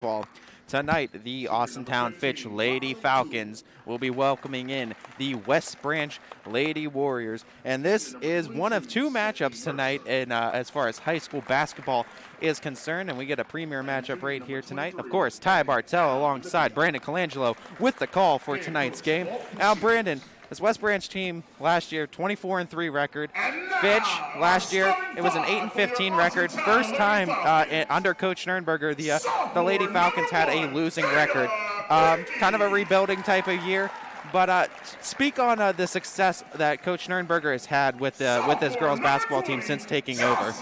basketball. Tonight, the Austintown Fitch Lady Falcons will be welcoming in the West Branch Lady Warriors. And this is one of two matchups tonight as far as high school basketball is concerned. And we get a premier matchup right here tonight. Of course, Ty Bartell alongside Brandon Colangelo with the call for tonight's game. Now, Brandon, this West Branch team last year, 24-3 record. Fitch last year, it was an 8-15 record. First time under Coach Schnernberger, the Lady Falcons had a losing record. Kind of a rebuilding type of year. But speak on the success that Coach Schnernberger has had with this girls basketball team since taking over.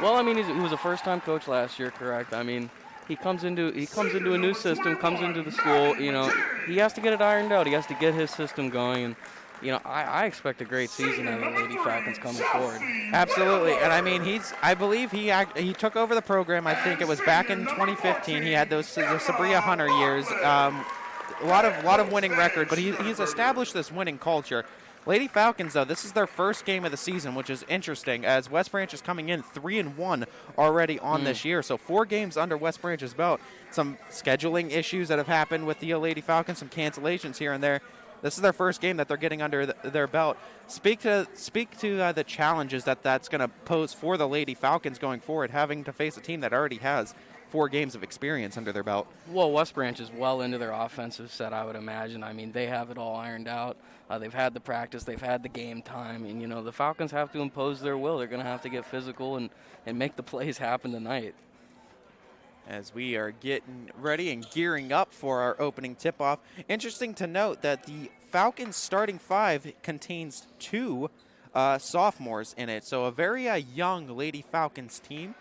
Well, I mean, he was a first-time coach last year, correct? I mean, he comes into a new system, comes into the school. You know, he has to get it ironed out. He has to get his system going, and you know, I expect a great season out of the Lady Falcons coming forward. Absolutely, and I mean, I believe he took over the program. I think it was back in 2015. He had the Sabria Hunter years. A lot of winning record, but he's established this winning culture. Lady Falcons, though, this is their first game of the season, which is interesting, as West Branch is coming in 3-1 already on this year. So 4 games under West Branch's belt. Some scheduling issues that have happened with the Lady Falcons, some cancellations here and there. This is their first game that they're getting under their belt. Speak to the challenges that's going to pose for the Lady Falcons going forward, having to face a team that already has 4 games of experience under their belt. Well, West Branch is well into their offensive set, I would imagine. I mean, they have it all ironed out. They've had the practice, they've had the game time, and you know, the Falcons have to impose their will. They're going to have to get physical and make the plays happen tonight. As we are getting ready and gearing up for our opening tip-off, interesting to note that the Falcons starting 5 contains 2 sophomores in it, so a very young Lady Falcons team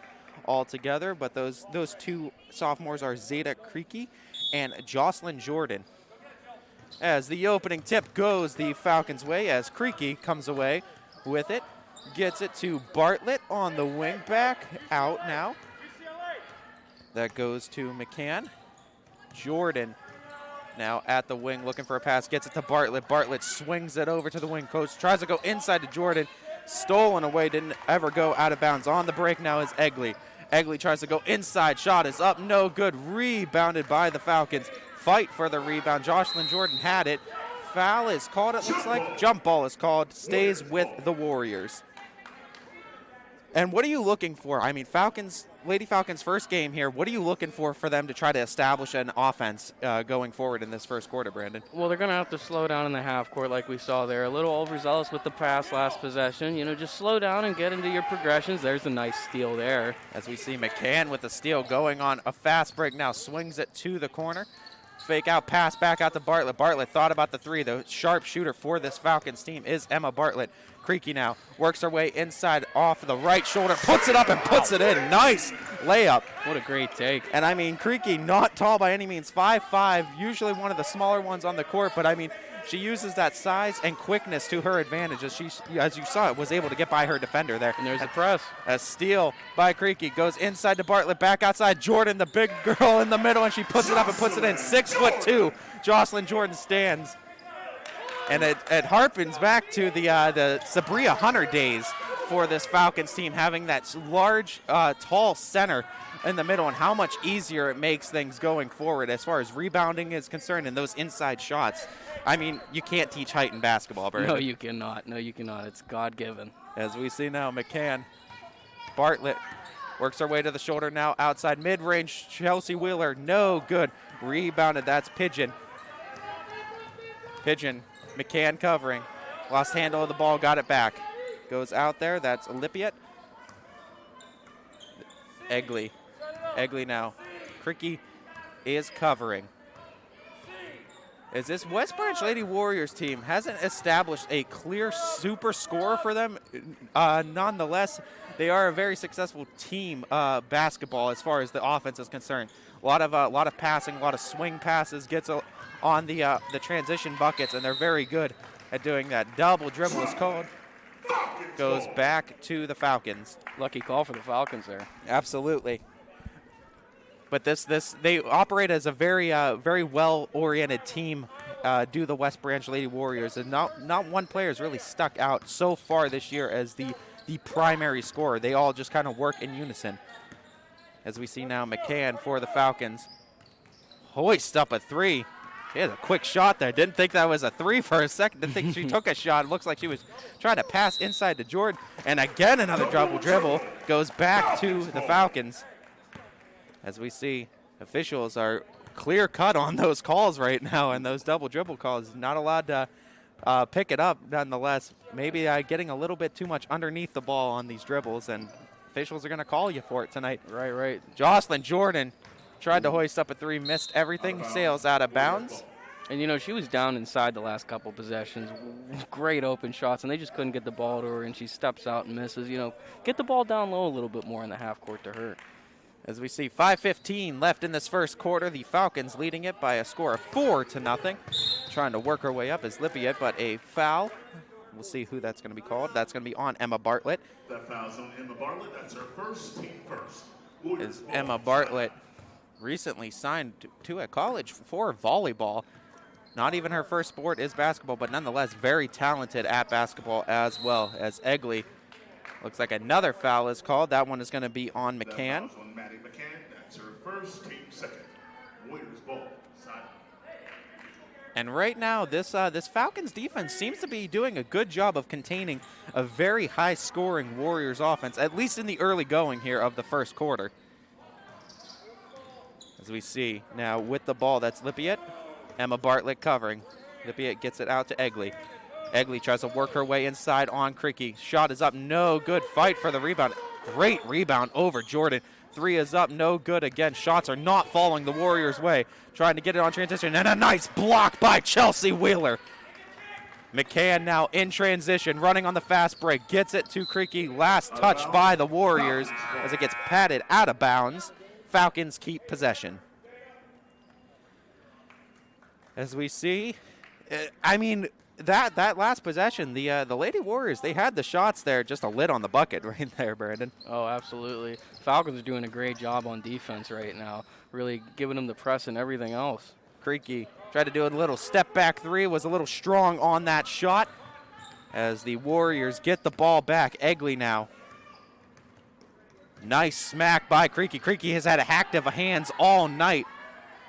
altogether, but those 2 sophomores are Zeta Creaky and Jocelyn Jordan. As the opening tip goes the Falcons' way, as Creaky comes away with it, gets it to Bartlett on the wing back, out now. That goes to McCann. Jordan now at the wing looking for a pass, gets it to Bartlett. Bartlett swings it over to the wing. Coach tries to go inside to Jordan. Stolen away, didn't ever go out of bounds. On the break now is Egley. Egley tries to go inside. Shot is up, no good. Rebounded by the Falcons. Fight for the rebound. Jocelyn Jordan had it. Foul is called, it looks like. Jump ball is called. Stays with the Warriors. And what are you looking for? I mean, Lady Falcons' first game here. What are you looking for them to try to establish an offense going forward in this first quarter, Brandon? Well, they're going to have to slow down in the half court like we saw there. A little overzealous with the pass last possession. You know, just slow down and get into your progressions. There's a nice steal there. As we see McCann with the steal going on a fast break now. Swings it to the corner. Fake out, pass back out to Bartlett. Bartlett thought about the 3. The sharp shooter for this Falcons team is Emma Bartlett. Creaky now works her way inside off the right shoulder, puts it up and puts it in. Nice layup. What a great take. And I mean, Creaky not tall by any means, 5'5", usually one of the smaller ones on the court, but I mean, she uses that size and quickness to her advantage as you saw, was able to get by her defender there. And there's the press. A steal by Creaky, goes inside to Bartlett, back outside. Jordan, the big girl in the middle, and she puts it up and puts it in. 6'2", Jocelyn Jordan stands. And it harpens back to the Sabria Hunter days for this Falcons team, having that large, tall center in the middle, and how much easier it makes things going forward as far as rebounding is concerned and those inside shots. I mean, you can't teach height in basketball, Brandon. No, you cannot. No, you cannot. It's God-given. As we see now, McCann. Bartlett works her way to the shoulder now, outside mid-range. Chelsea Wheeler, no good. Rebounded, that's Pigeon. McCann covering. Lost handle of the ball, got it back. Goes out there, that's Lipiat. Egley now. Creaky is covering. As this West Branch Lady Warriors team hasn't established a clear super scorer for them, nonetheless, they are a very successful team basketball as far as the offense is concerned. A lot of passing, a lot of swing passes, gets on the transition buckets, and they're very good at doing that. Double dribble is called. Goes back to the Falcons. Lucky call for the Falcons there. Absolutely. But they operate as a very well-oriented team. Do the West Branch Lady Warriors, and not one player has really stuck out so far this year as the primary scorer. They all just kind of work in unison. as we see now McCann for the Falcons. Hoist up a 3. She had a quick shot there. Didn't think that was a 3 for a second. Didn't think she took a shot. It looks like she was trying to pass inside to Jordan. And again, another double dribble goes back to the Falcons. As we see, officials are clear cut on those calls right now, and those double dribble calls. Not allowed to pick it up nonetheless. Maybe getting a little bit too much underneath the ball on these dribbles, and officials are going to call you for it tonight. Right. Jocelyn Jordan tried to hoist up a 3, missed everything, sails out of bounds. And, you know, she was down inside the last couple possessions. Great open shots, and they just couldn't get the ball to her, and she steps out and misses. You know, get the ball down low a little bit more in the half court to her. As we see 5:15 left in this first quarter, the Falcons leading it by a score of 4-0. Trying to work her way up is Lippiett, but a foul. We'll see who that's going to be called. That's going to be on Emma Bartlett. That foul's on Emma Bartlett. That's her first, team first. Is Emma Bartlett recently signed to a college for volleyball. Not even her first sport is basketball, but nonetheless very talented at basketball as well. As Egley, looks like another foul is called. That one is going to be on McCann. That foul's on Maddie McCann. That's her first, team second. Warriors ball. Side. And right now, this Falcons defense seems to be doing a good job of containing a very high-scoring Warriors offense, at least in the early going here of the first quarter. As we see now with the ball, that's Lippiett. Emma Bartlett covering. Lippiett gets it out to Egley. Egley tries to work her way inside on Cricky. Shot is up, no good. Fight for the rebound. Great rebound over Jordan. 3 is up, no good again. Shots are not falling the Warriors' way. Trying to get it on transition, and a nice block by Chelsea Wheeler. McCann now in transition, running on the fast break. Gets it to Cricky. Last touch by the Warriors as it gets patted out of bounds. Falcons keep possession. As we see, I mean, that last possession, the Lady Warriors, they had the shots there, just a lid on the bucket right there, Brandon. Oh, absolutely. Falcons are doing a great job on defense right now, really giving them the press and everything else. Creaky tried to do a little step back 3, was a little strong on that shot as the Warriors get the ball back. Egley now. Nice smack by Creaky. Creaky has had active hands all night,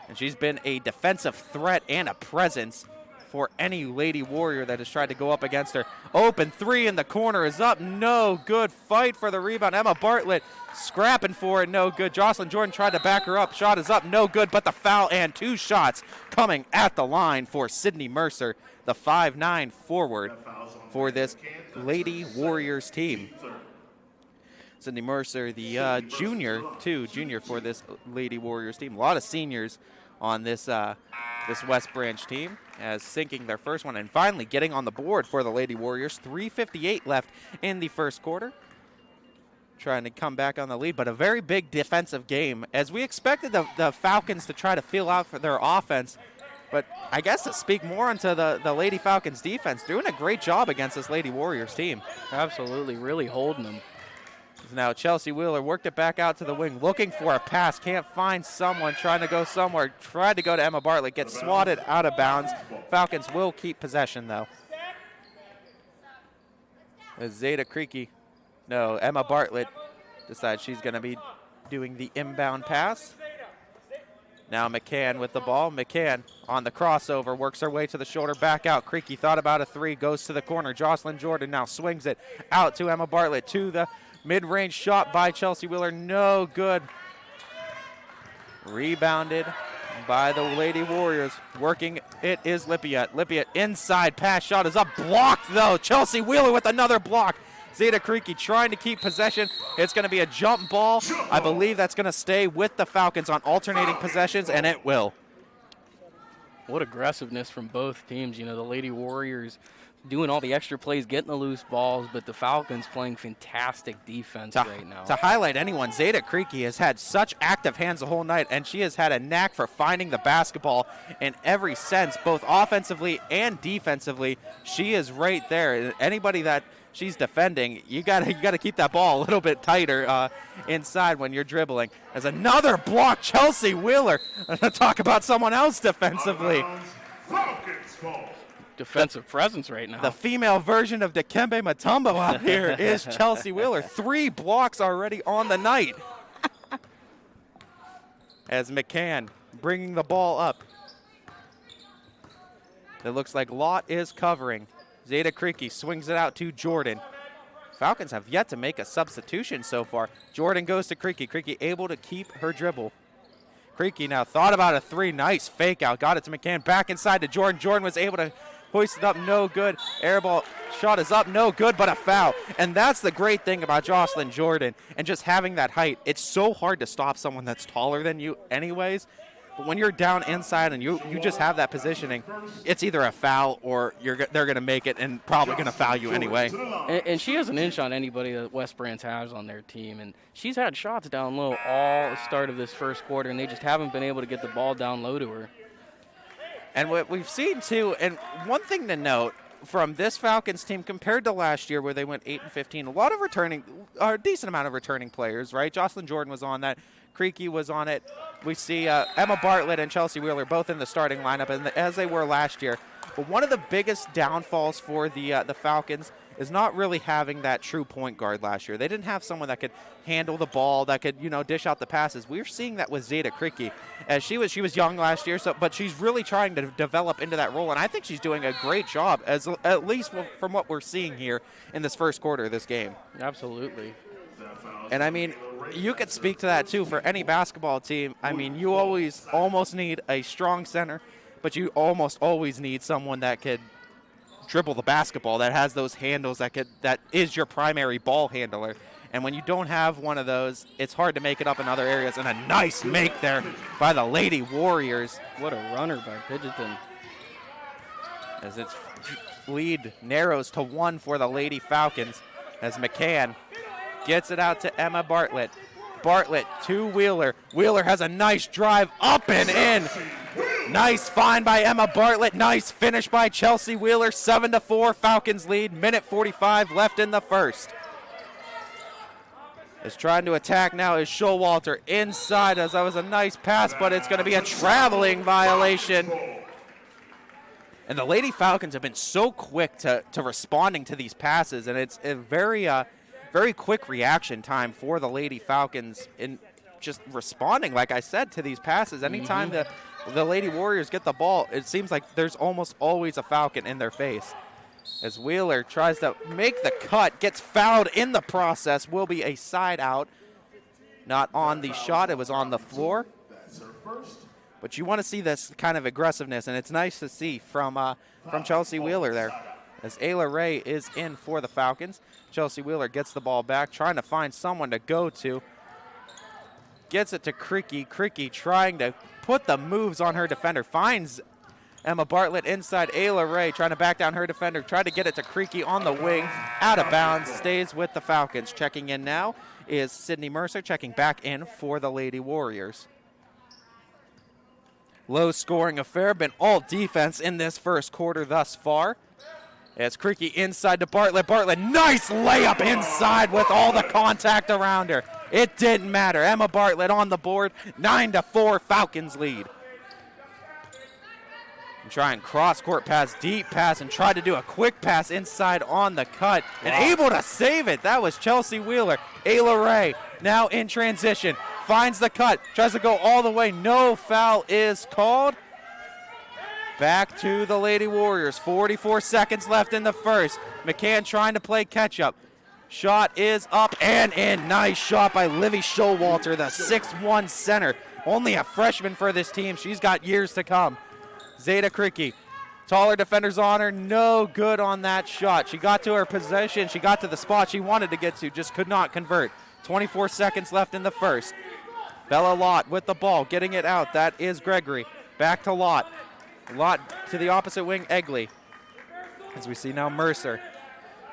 and she's been a defensive threat and a presence for any Lady Warrior that has tried to go up against her. Open 3 in the corner is up, no good. Fight for the rebound. Emma Bartlett scrapping for it, no good. Jocelyn Jordan tried to back her up. Shot is up, no good, but the foul and 2 shots coming at the line for Sydney Mercer, the 5'9" forward for this Lady Warriors team. Sydney Mercer, the junior for this Lady Warriors team. A lot of seniors on this this West Branch team, as sinking their first one and finally getting on the board for the Lady Warriors. 3:58 left in the first quarter. Trying to come back on the lead, but a very big defensive game, as we expected the Falcons to try to feel out for their offense. But I guess to speak more into the Lady Falcons defense, doing a great job against this Lady Warriors team. Absolutely, really holding them. Now Chelsea Wheeler worked it back out to the wing, looking for a pass, can't find someone, trying to go somewhere, tried to go to Emma Bartlett, gets swatted out of bounds. Falcons will keep possession though. As Zeta Creaky, no, Emma Bartlett decides she's going to be doing the inbound pass. Now McCann with the ball. McCann on the crossover, works her way to the shoulder, back out. Creaky thought about a 3, goes to the corner. Jocelyn Jordan now swings it out to Emma Bartlett, to the mid-range shot by Chelsea Wheeler, no good. Rebounded by the Lady Warriors. Working it is Lippiett. Lippiett inside pass, shot is up, blocked though. Chelsea Wheeler with another block. Zeta Creaky trying to keep possession. It's going to be a jump ball. I believe that's going to stay with the Falcons on alternating possessions, and it will. What aggressiveness from both teams. You know, the Lady Warriors doing all the extra plays, getting the loose balls, but the Falcons playing fantastic defense right now. To highlight anyone, Zeta Creaky has had such active hands the whole night, and she has had a knack for finding the basketball in every sense, both offensively and defensively. She is right there. Anybody that she's defending, you gotta keep that ball a little bit tighter inside when you're dribbling. There's another block, Chelsea Wheeler. Talk about someone else defensively. Falcons ball. Defensive presence right now. The female version of Dikembe Mutombo out here is Chelsea Wheeler. 3 blocks already on the night. as McCann bringing the ball up. It looks like Lott is covering. Zeta Creaky swings it out to Jordan. Falcons have yet to make a substitution so far. Jordan goes to Creaky. Creaky able to keep her dribble. Creaky now thought about a three. Nice fake out. Got it to McCann. Back inside to Jordan. Jordan was able to hoist it up. No good. Air ball shot is up. No good, but a foul. And that's the great thing about Jocelyn Jordan and just having that height. It's so hard to stop someone that's taller than you anyways. But when you're down inside and you just have that positioning, it's either a foul or they're going to make it and probably going to foul you anyway. And she has an inch on anybody that West Branch has on their team. And she's had shots down low all the start of this first quarter, and they just haven't been able to get the ball down low to her. And what we've seen, too, and one thing to note from this Falcons team compared to last year where they went 8-15, a lot of a decent amount of returning players, right? Jocelyn Jordan was on that. Creaky was on it. We see Emma Bartlett and Chelsea Wheeler both in the starting lineup, and as they were last year. But one of the biggest downfalls for the Falcons is not really having that true point guard last year. They didn't have someone that could handle the ball, that could dish out the passes. We're seeing that with Zeta Creaky, as she was young last year, but she's really trying to develop into that role, and I think she's doing a great job, at least from what we're seeing here in this first quarter of this game. Absolutely. And I mean, you could speak to that too for any basketball team. I mean, you always almost need a strong center, but you almost always need someone that could dribble the basketball, that has those handles, that is your primary ball handler. And when you don't have one of those, it's hard to make it up in other areas. And a nice make there by the Lady Warriors. What a runner by Pidgeon. As its lead narrows to 1 for the Lady Falcons, as McCann gets it out to Emma Bartlett. Bartlett to Wheeler. Wheeler has a nice drive up and in. Nice find by Emma Bartlett. Nice finish by Chelsea Wheeler. 7-4 Falcons lead. Minute 45 left in the first. Is trying to attack now is Showalter inside, as that was a nice pass, but it's going to be a traveling violation. And the Lady Falcons have been so quick to responding to these passes, and it's a very quick reaction time for the Lady Falcons in just responding, like I said, to these passes. Anytime the Lady Warriors get the ball, it seems like there's almost always a Falcon in their face. As Wheeler tries to make the cut, gets fouled in the process, will be a side out. Not on the shot, it was on the floor. But you want to see this kind of aggressiveness, and it's nice to see from Chelsea Wheeler there. As Ayla Ray is in for the Falcons. Chelsea Wheeler gets the ball back, trying to find someone to go to. Gets it to Creaky. Creaky trying to put the moves on her defender. Finds Emma Bartlett inside. Ayla Ray trying to back down her defender. Tried to get it to Creaky on the wing. Out of bounds. Stays with the Falcons. Checking in now is Sydney Mercer. Checking back in for the Lady Warriors. Low scoring affair. Been all defense in this first quarter thus far. As Creaky inside to Bartlett. Bartlett, nice layup inside with all the contact around her. It didn't matter. Emma Bartlett on the board. 9-4 Falcons lead. And try and cross-court pass, deep pass, and try to do a quick pass inside on the cut. And able to save it. That was Chelsea Wheeler. Ayla Ray now in transition. Finds the cut. Tries to go all the way. No foul is called. Back to the Lady Warriors. 44 seconds left in the first. McCann trying to play catch-up. Shot is up and in. Nice shot by Livy Showalter, the 6'1 center. Only a freshman for this team. She's got years to come. Zeta Creaky, taller defenders on her. No good on that shot. She got to her possession. She got to the spot she wanted to get to, just could not convert. 24 seconds left in the first. Bella Lott with the ball, getting it out. That is Gregory. Back to Lott. Lott to the opposite wing, Egley. As we see now Mercer.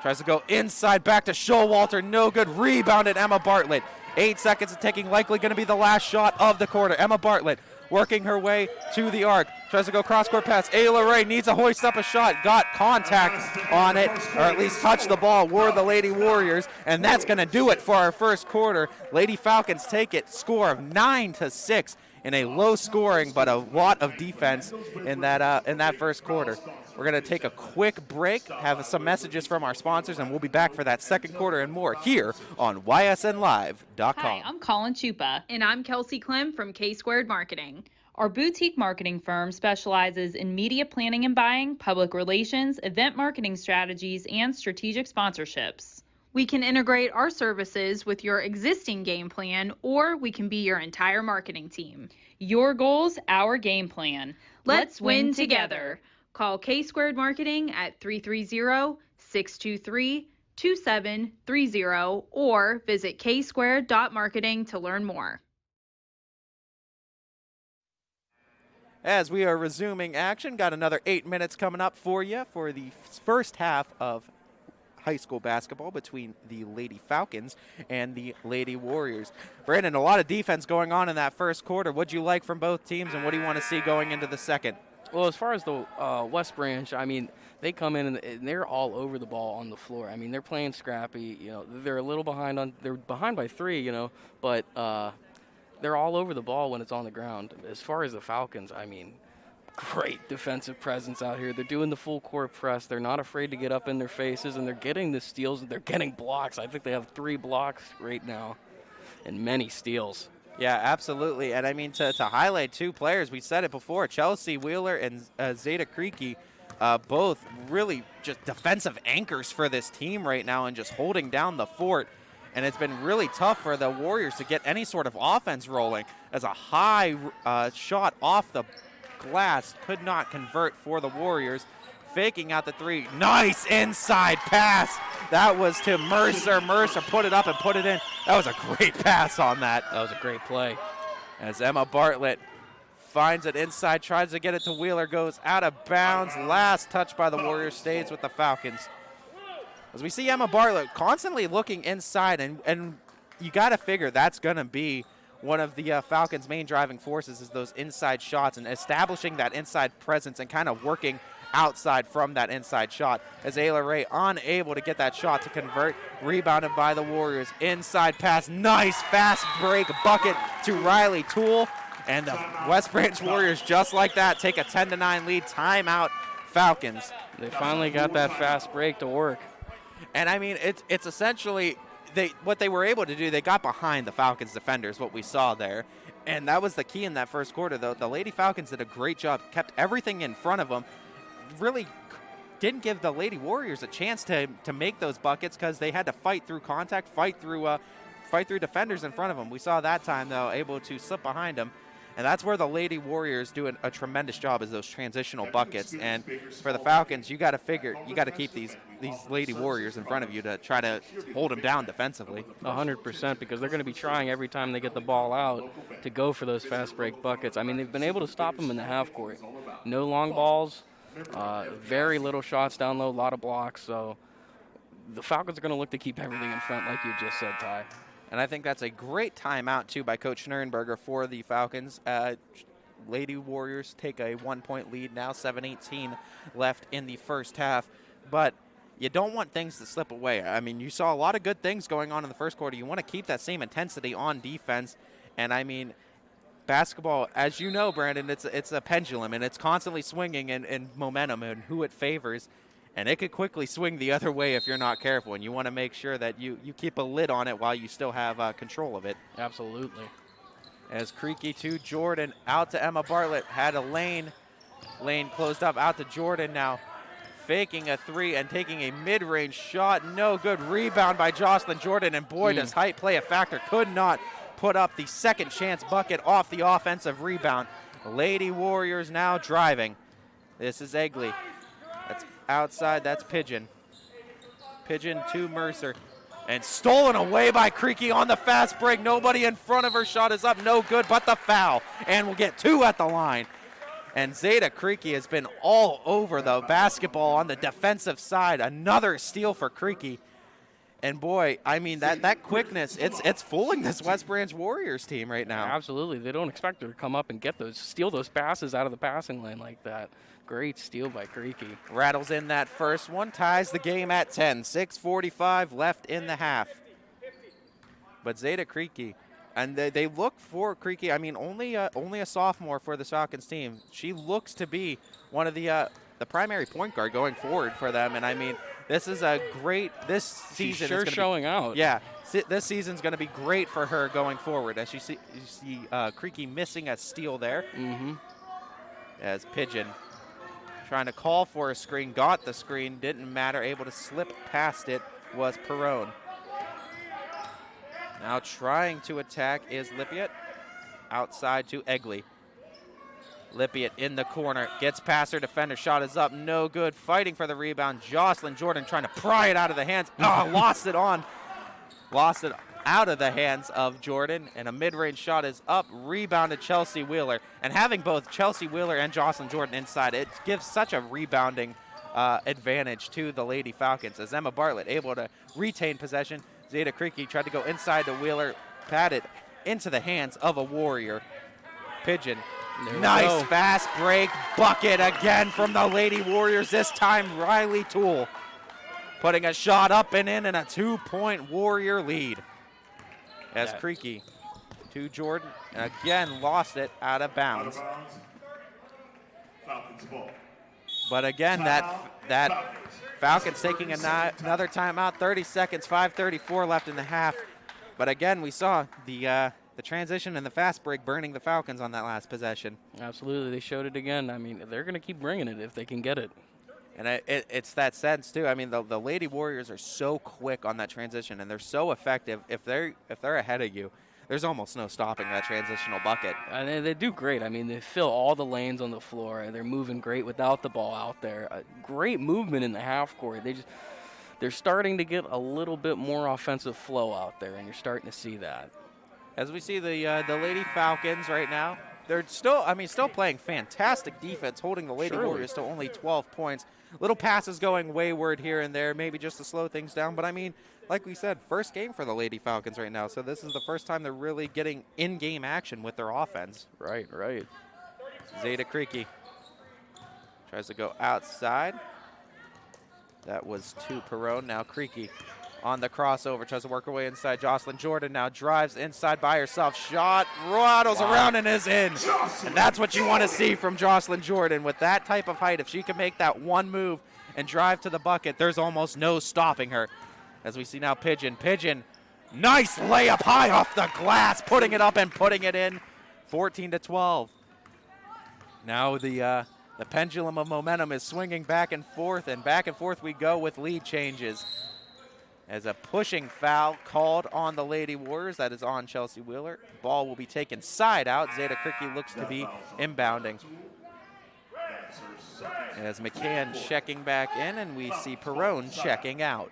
Tries to go inside, back to Showalter. No good. Rebounded Emma Bartlett. 8 seconds of taking, likely going to be the last shot of the quarter. Emma Bartlett working her way to the arc. Tries to go cross-court pass. Ayla Ray needs to hoist up a shot. Got contact on it, or at least touched the ball. Were the Lady Warriors, and that's going to do it for our first quarter. Lady Falcons take it. Score of 9-6 in a low scoring but a lot of defense in that first quarter. We're going to take a quick break, have some messages from our sponsors, and we'll be back for that second quarter and more here on ysnlive.com. Hi, I'm Colin Chupa. And I'm Kelsey Clem from K-Squared Marketing. Our boutique marketing firm specializes in media planning and buying, public relations, event marketing strategies, and strategic sponsorships. We can integrate our services with your existing game plan, or we can be your entire marketing team. Your goals, our game plan. Let's win together. Call K-Squared Marketing at 330-623-2730 or visit ksquared.marketing to learn more. As we are resuming action, got another 8 minutes coming up for you for the first half of high school basketball between the Lady Falcons and the Lady Warriors. Brandon, a lot of defense going on in that first quarter. What'd you like from both teams, and what do you want to see going into the second? Well, as far as the West Branch, I mean, they come in and they're all over the ball on the floor. I mean, they're playing scrappy. You know, they're a little behind they're behind by 3. You know, but they're all over the ball when it's on the ground. As far as the Falcons, I mean, great defensive presence out here. They're doing the full court press. They're not afraid to get up in their faces, and they're getting the steals. They're getting blocks. I think they have 3 blocks right now and many steals. Yeah, absolutely. And I mean, to highlight 2 players, we said it before, Chelsea Wheeler and Zeta Creaky, both really just defensive anchors for this team right now and just holding down the fort. And it's been really tough for the Warriors to get any sort of offense rolling, as a high shot off the glass could not convert for the Warriors. Faking out the 3. Nice inside pass. That was to Mercer. Mercer put it up and put it in. That was a great pass on that. That was a great play. As Emma Bartlett finds it inside, tries to get it to Wheeler, goes out of bounds. Last touch by the Warriors stays with the Falcons. As we see Emma Bartlett constantly looking inside, and you got to figure that's going to be one of the Falcons' main driving forces, is those inside shots and establishing that inside presence and kind of working outside from that inside shot. As Ayla Ray unable to get that shot to convert, rebounded by the Warriors. Inside pass, nice fast break bucket to Riley Toole, and the West Branch Warriors just like that take a 10-9 lead. Timeout Falcons. They finally got that fast break to work. And I mean, it's essentially what they were able to do. They got behind the Falcons defenders, what we saw there, and that was the key in that first quarter. Though the Lady Falcons did a great job, kept everything in front of them, really didn't give the Lady Warriors a chance to make those buckets, because they had to fight through contact, fight through defenders in front of them. We saw that time, though, able to slip behind them. And that's where the Lady Warriors do a tremendous job, is those transitional buckets. And for the Falcons, you got to keep these Lady Warriors in front of you to try to hold them down defensively. 100%, because they're going to be trying every time they get the ball out to go for those fast break buckets. I mean, they've been able to stop them in the half court. No long balls, very little shots down low, a lot of blocks. So the Falcons are going to look to keep everything in front, like you just said, Ty. And I think that's a great timeout, too, by Coach Schnernberger for the Falcons. Lady Warriors take a 1-point lead now, 7:18 left in the first half. But you don't want things to slip away. I mean, you saw a lot of good things going on in the first quarter. You want to keep that same intensity on defense. And, I mean, basketball, as you know, Brandon, it's a pendulum, and it's constantly swinging in momentum and who it favors. And it could quickly swing the other way if you're not careful, and you want to make sure that you keep a lid on it while you still have control of it. Absolutely. As Creaky to Jordan, out to Emma Bartlett, had a lane. Lane closed up, out to Jordan now. Faking a 3 and taking a mid-range shot. No good. Rebound by Jocelyn Jordan, and boy, does height play a factor. Could not put up the second chance bucket off the offensive rebound. Lady Warriors now driving. This is Egley. That's outside, that's Pigeon. Pigeon to Mercer. And stolen away by Creaky on the fast break. Nobody in front of her. Shot is up, no good, but the foul. And we'll get 2 at the line. And Zeta Creaky has been all over the basketball on the defensive side. Another steal for Creaky. And boy, I mean, that quickness, it's fooling this West Branch Warriors team right now. Absolutely. They don't expect her to come up and steal those passes out of the passing lane like that. Great steal by Creaky. Rattles in that first one, ties the game at 10. 6:45 left in the half. But Zeta Creaky, and they look for Creaky. I mean, only a sophomore for the Falcons team. She looks to be one of the the primary point guard going forward for them. And I mean, this is a great, this season She's is showing out. Yeah, this season's going to be great for her going forward. As you see Creaky missing a steal there. Mm-hmm. As Pigeon trying to call for a screen, got the screen, didn't matter, able to slip past it was Perone. Now trying to attack is Lippiett. Outside to Egley. Lippiett in the corner, gets past her defender, shot is up, no good, fighting for the rebound. Jocelyn Jordan trying to pry it out of the hands. Oh, lost it out of the hands of Jordan, and a mid-range shot is up, rebounded Chelsea Wheeler. And having both Chelsea Wheeler and Jocelyn Jordan inside, it gives such a rebounding advantage to the Lady Falcons, as Emma Bartlett able to retain possession. Zeta Creaky tried to go inside to Wheeler, patted into the hands of a Warrior. Pigeon, nice fast break, bucket again from the Lady Warriors, this time Riley Toole putting a shot up and in, and a 2-point Warrior lead. As Creaky to Jordan, and again lost it out of bounds. Falcons ball. But again, that Falcons taking another timeout, 30 seconds, 5:34 left in the half. But again, we saw the transition and the fast break burning the Falcons on that last possession. Absolutely, they showed it again. I mean, they're going to keep bringing it if they can get it. And it's that sense too. I mean, the Lady Warriors are so quick on that transition, and they're so effective. If they're ahead of you, there's almost no stopping that transitional bucket. And they do great. I mean, they fill all the lanes on the floor, and they're moving great without the ball out there. Great movement in the half court. They're starting to get a little bit more offensive flow out there, and you're starting to see that. As we see the Lady Falcons right now, they're still playing fantastic defense, holding the Lady Warriors to only 12 points. Little passes going wayward here and there, maybe just to slow things down. But I mean, like we said, first game for the Lady Falcons right now. So this is the first time they're really getting in-game action with their offense. Right. Zeta Creaky tries to go outside. That was to Perone. Now Creaky on the crossover, tries to work her way inside. Jocelyn Jordan now drives inside by herself. Shot, rattles around and is in. And that's what you want to see from Jocelyn Jordan. With that type of height, if she can make that one move and drive to the bucket, there's almost no stopping her. As we see now Pigeon, nice layup high off the glass, putting it up and putting it in. 14-12. Now the pendulum of momentum is swinging back and forth we go with lead changes. As a pushing foul called on the Lady Warriors, that is on Chelsea Wheeler. Ball will be taken side out. Zeta Creaky looks to be inbounding. As McCann checking back in, and we see Perone checking out.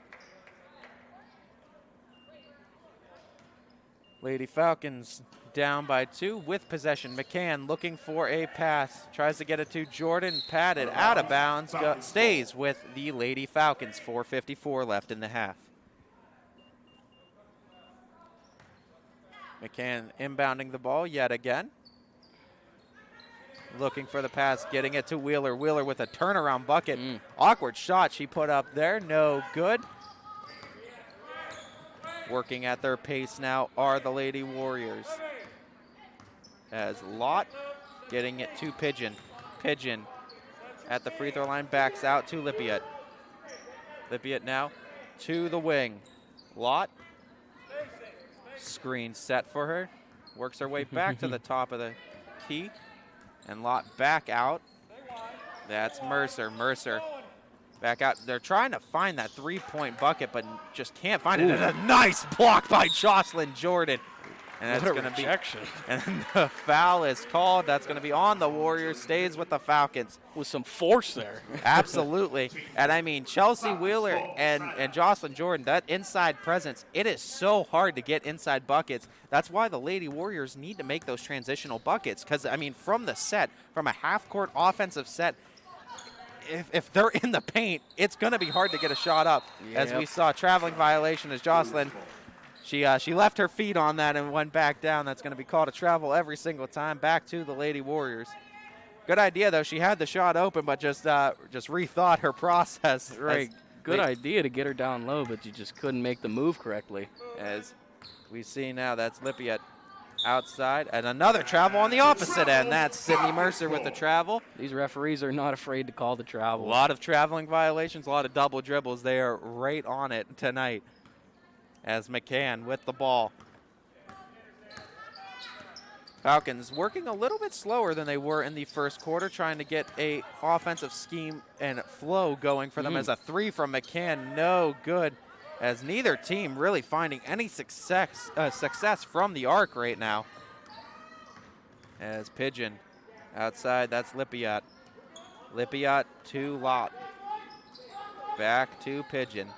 Lady Falcons down by 2 with possession. McCann looking for a pass. Tries to get it to Jordan. Patted out of bounds. Stays with the Lady Falcons. 4:54 left in the half. McCann inbounding the ball yet again. Looking for the pass, getting it to Wheeler. Wheeler with a turnaround bucket. Awkward shot she put up there. No good. Working at their pace now are the Lady Warriors. As Lott getting it to Pigeon. Pigeon at the free throw line, backs out to Lippiett. Lippiett now to the wing. Lott, screen set for her. Works her way back to the top of the key. And Lott back out. That's Mercer. Mercer back out. They're trying to find that three-point bucket, but just can't find it. And a nice block by Jocelyn Jordan. And that's going to be rejection. And the foul is called. That's going to be on the Warriors. Stays with the Falcons. With some force there. Absolutely. And I mean, Chelsea Wheeler and Jocelyn Jordan, that inside presence, it is so hard to get inside buckets. That's why the Lady Warriors need to make those transitional buckets. Because, I mean, from the set, from a half-court offensive set, if they're in the paint, it's going to be hard to get a shot up. Yep. As we saw, traveling violation as Jocelyn, she left her feet on that and went back down. That's going to be called a travel every single time. Back to the Lady Warriors. Good idea, though. She had the shot open, but just rethought her process. Right. Good idea to get her down low, but you just couldn't make the move correctly. As we see now, that's Lippiett outside, and another travel on the opposite end. That's Sydney Mercer with the travel. These referees are not afraid to call the A travel. lot of traveling violations, a lot of double dribbles. They are right on it tonight as McCann with the ball. Falcons working a little bit slower than they were in the first quarter, trying to get a offensive scheme and flow going for them as a three from McCann. No good, as neither team really finding any success from the arc right now. As Pigeon outside, that's Lipiot. Lipiot to Lott. Back to Pigeon.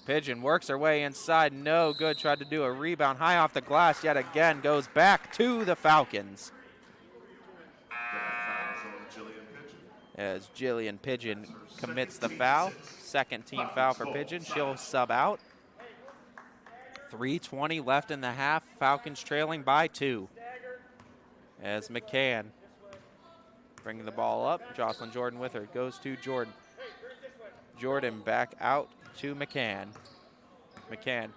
Pigeon works her way inside, no good. Tried to do a rebound high off the glass yet again. Goes back to the Falcons. As Jillian Pigeon commits the foul. Second team foul for Pigeon. She'll sub out. 3:20 left in the half. Falcons trailing by 2. As McCann bringing the ball up. Jocelyn Jordan with her. Goes to Jordan. Jordan back out to McCann. McCann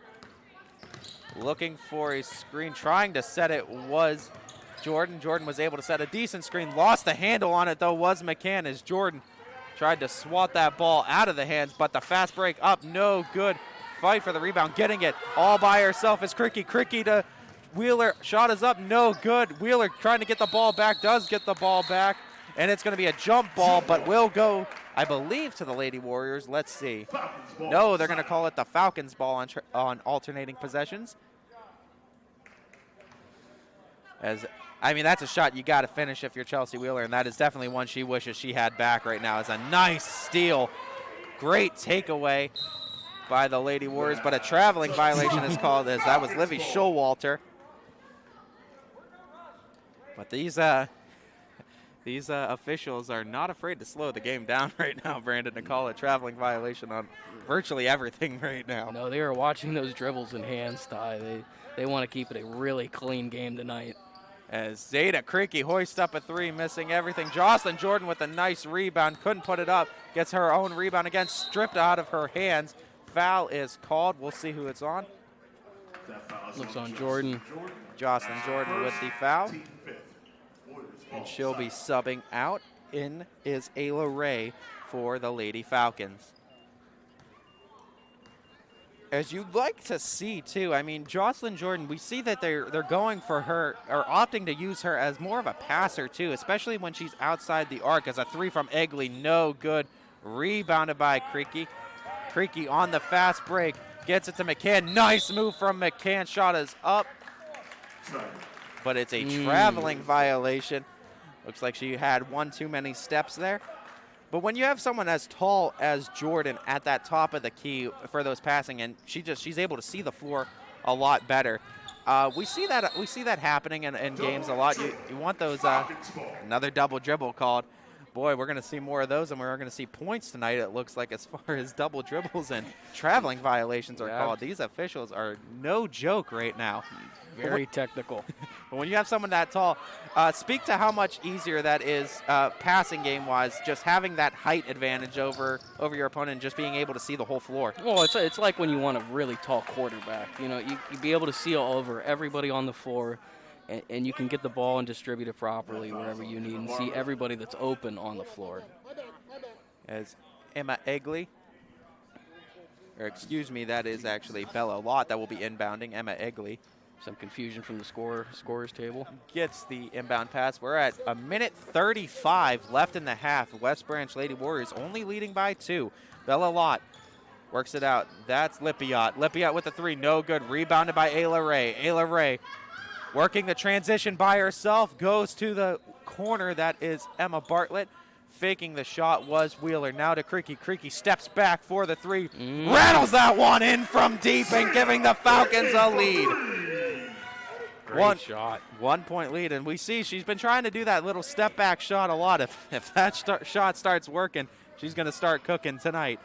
looking for a screen, trying to set it was Jordan. Jordan was able to set a decent screen, lost the handle on it though was McCann as Jordan tried to swat that ball out of the hands, but the fast break up, no good. Fight for the rebound, getting it all by herself is Cricky. Cricky to Wheeler, shot is up, no good. Wheeler trying to get the ball back, does get the ball back, and it's going to be a jump ball, but will go, I believe, to the Lady Warriors. Let's see. No, they're going to call it the Falcons ball on alternating possessions. I mean, that's a shot you got to finish if you're Chelsea Wheeler, and that is definitely one she wishes she had back right now. It's a nice steal. Great takeaway by the Lady Warriors, but a traveling violation is called as that was Livy Showalter. But these officials are not afraid to slow the game down right now, Brandon, to call a traveling violation on virtually everything right now. No, they are watching those dribbles and hands, Ty. They want to keep it a really clean game tonight. As Zeta Cricky hoists up a three, missing everything. Jocelyn Jordan with a nice rebound, couldn't put it up. Gets her own rebound again, stripped out of her hands. Foul is called. We'll see who it's on. Looks on Jordan. Jocelyn Jordan with the foul. And she'll be subbing out. In is Ayla Ray for the Lady Falcons. As you'd like to see, too, I mean, Jocelyn Jordan, we see that they're going for her, or opting to use her as more of a passer, too, especially when she's outside the arc. As a three from Egley, no good. Rebounded by Creaky. Creaky on the fast break, gets it to McCann. Nice move from McCann. Shot is up, but it's a traveling violation. Looks like she had one too many steps there. But when you have someone as tall as Jordan at that top of the key for those passing, and she's able to see the floor a lot better. We see that happening in games a lot. You want those another double dribble called. Boy, we're going to see more of those, and we're going to see points tonight, it looks like, as far as double dribbles and traveling violations are called. These officials are no joke right now. Very technical. But when you have someone that tall, speak to how much easier that is passing game-wise, just having that height advantage over your opponent and just being able to see the whole floor. Well, it's like when you want a really tall quarterback. You know, you be able to see all over everybody on the floor, and you can get the ball and distribute it properly wherever you need and see everybody that's open on the floor. As Emma Egley, or excuse me, that is actually Bella Lott that will be inbounding. Emma Egley. Some confusion from the scorer's table. Gets the inbound pass. We're at a minute 35 left in the half. West Branch Lady Warriors only leading by 2. Bella Lott works it out. That's Lipiot. Lipiot with the three. No good. Rebounded by Ayla Ray. Ayla Ray working the transition by herself. Goes to the corner. That is Emma Bartlett. Faking the shot was Wheeler. Now to Creaky. Creaky steps back for the three. Rattles that one in from deep and giving the Falcons a lead. Great shot. 1 point lead, and we see she's been trying to do that little step back shot a lot. If that shot starts working, she's going to start cooking tonight.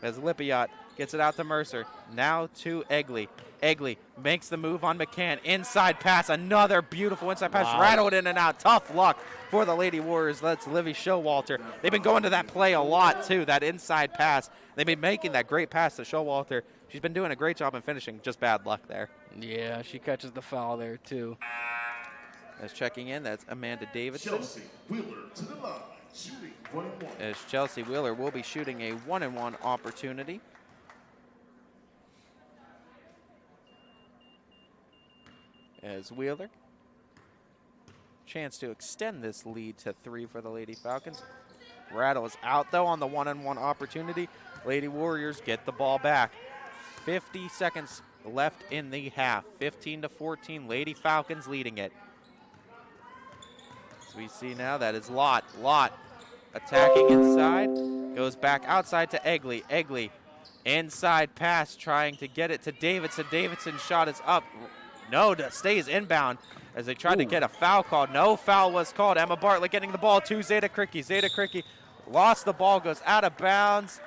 As Lipiot Gets it out to Mercer. Now to Egley. Egley makes the move on McCann. Inside pass. Another beautiful inside pass. Wow. Rattled in and out. Tough luck for the Lady Warriors. That's Livy Showalter. They've been going to that play a lot, too, that inside pass. They've been making that great pass to Showalter. She's been doing a great job in finishing. Just bad luck there. Yeah, she catches the foul there, too. As checking in, that's Amanda Davidson. Chelsea Wheeler to the line, shooting 1-1. As Chelsea Wheeler will be shooting a 1-and-1 opportunity. As Wheeler, chance to extend this lead to 3 for the Lady Falcons. Rattle is out, though, on the 1-and-1 opportunity. Lady Warriors get the ball back. 50 seconds left in the half. 15-14, Lady Falcons leading it. As we see now, that is Lott. Lott attacking inside, goes back outside to Egley. Egley, inside pass, trying to get it to Davidson. Davidson's shot is up. No, stays inbound as they tried to get a foul called. No foul was called. Emma Bartlett getting the ball to Zeta Cricky. Zeta Cricky lost the ball, goes out of bounds.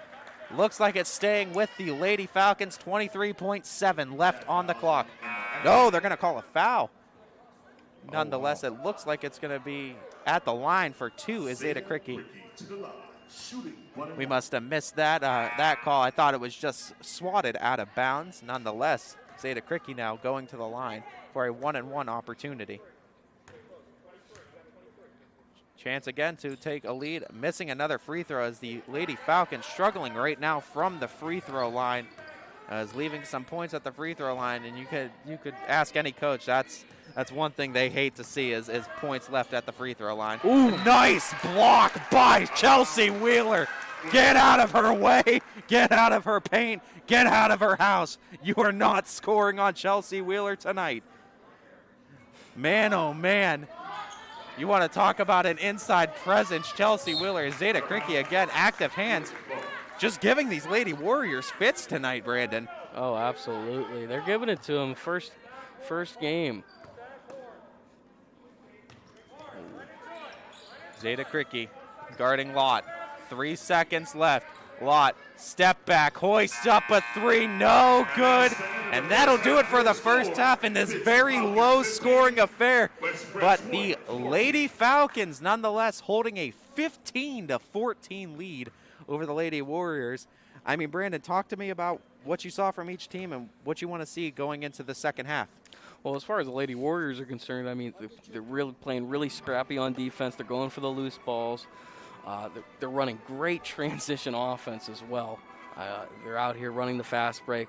Looks like it's staying with the Lady Falcons. 23.7 left on the clock. No, they're going to call a foul. Nonetheless, it looks like it's going to be at the line for 2 is Zeta Cricky. We must have missed that call. I thought it was just swatted out of bounds. Nonetheless, Zeta Cricky now going to the line for a 1-and-1 opportunity. Chance again to take a lead. Missing another free throw as the Lady Falcons struggling right now from the free throw line. As leaving some points at the free throw line, and you could ask any coach, that's one thing they hate to see is points left at the free throw line. Ooh, nice block by Chelsea Wheeler. Get out of her way. Get out of her paint. Get out of her house. You are not scoring on Chelsea Wheeler tonight. Man, oh man. You want to talk about an inside presence. Chelsea Wheeler, Zeta Cricky again, active hands. Just giving these Lady Warriors fits tonight, Brandon. Oh, absolutely. They're giving it to them first game. Zeta Cricky guarding Lott. 3 seconds left. Lott, step back, hoists up a 3, no good. And that'll do it for the first half in this very low-scoring affair. But the Lady Falcons, nonetheless, holding a 15-14 lead over the Lady Warriors. I mean, Brandon, talk to me about what you saw from each team and what you want to see going into the second half. Well, as far as the Lady Warriors are concerned, I mean, they're really playing really scrappy on defense. They're going for the loose balls. They're running great transition offense as well. They're out here running the fast break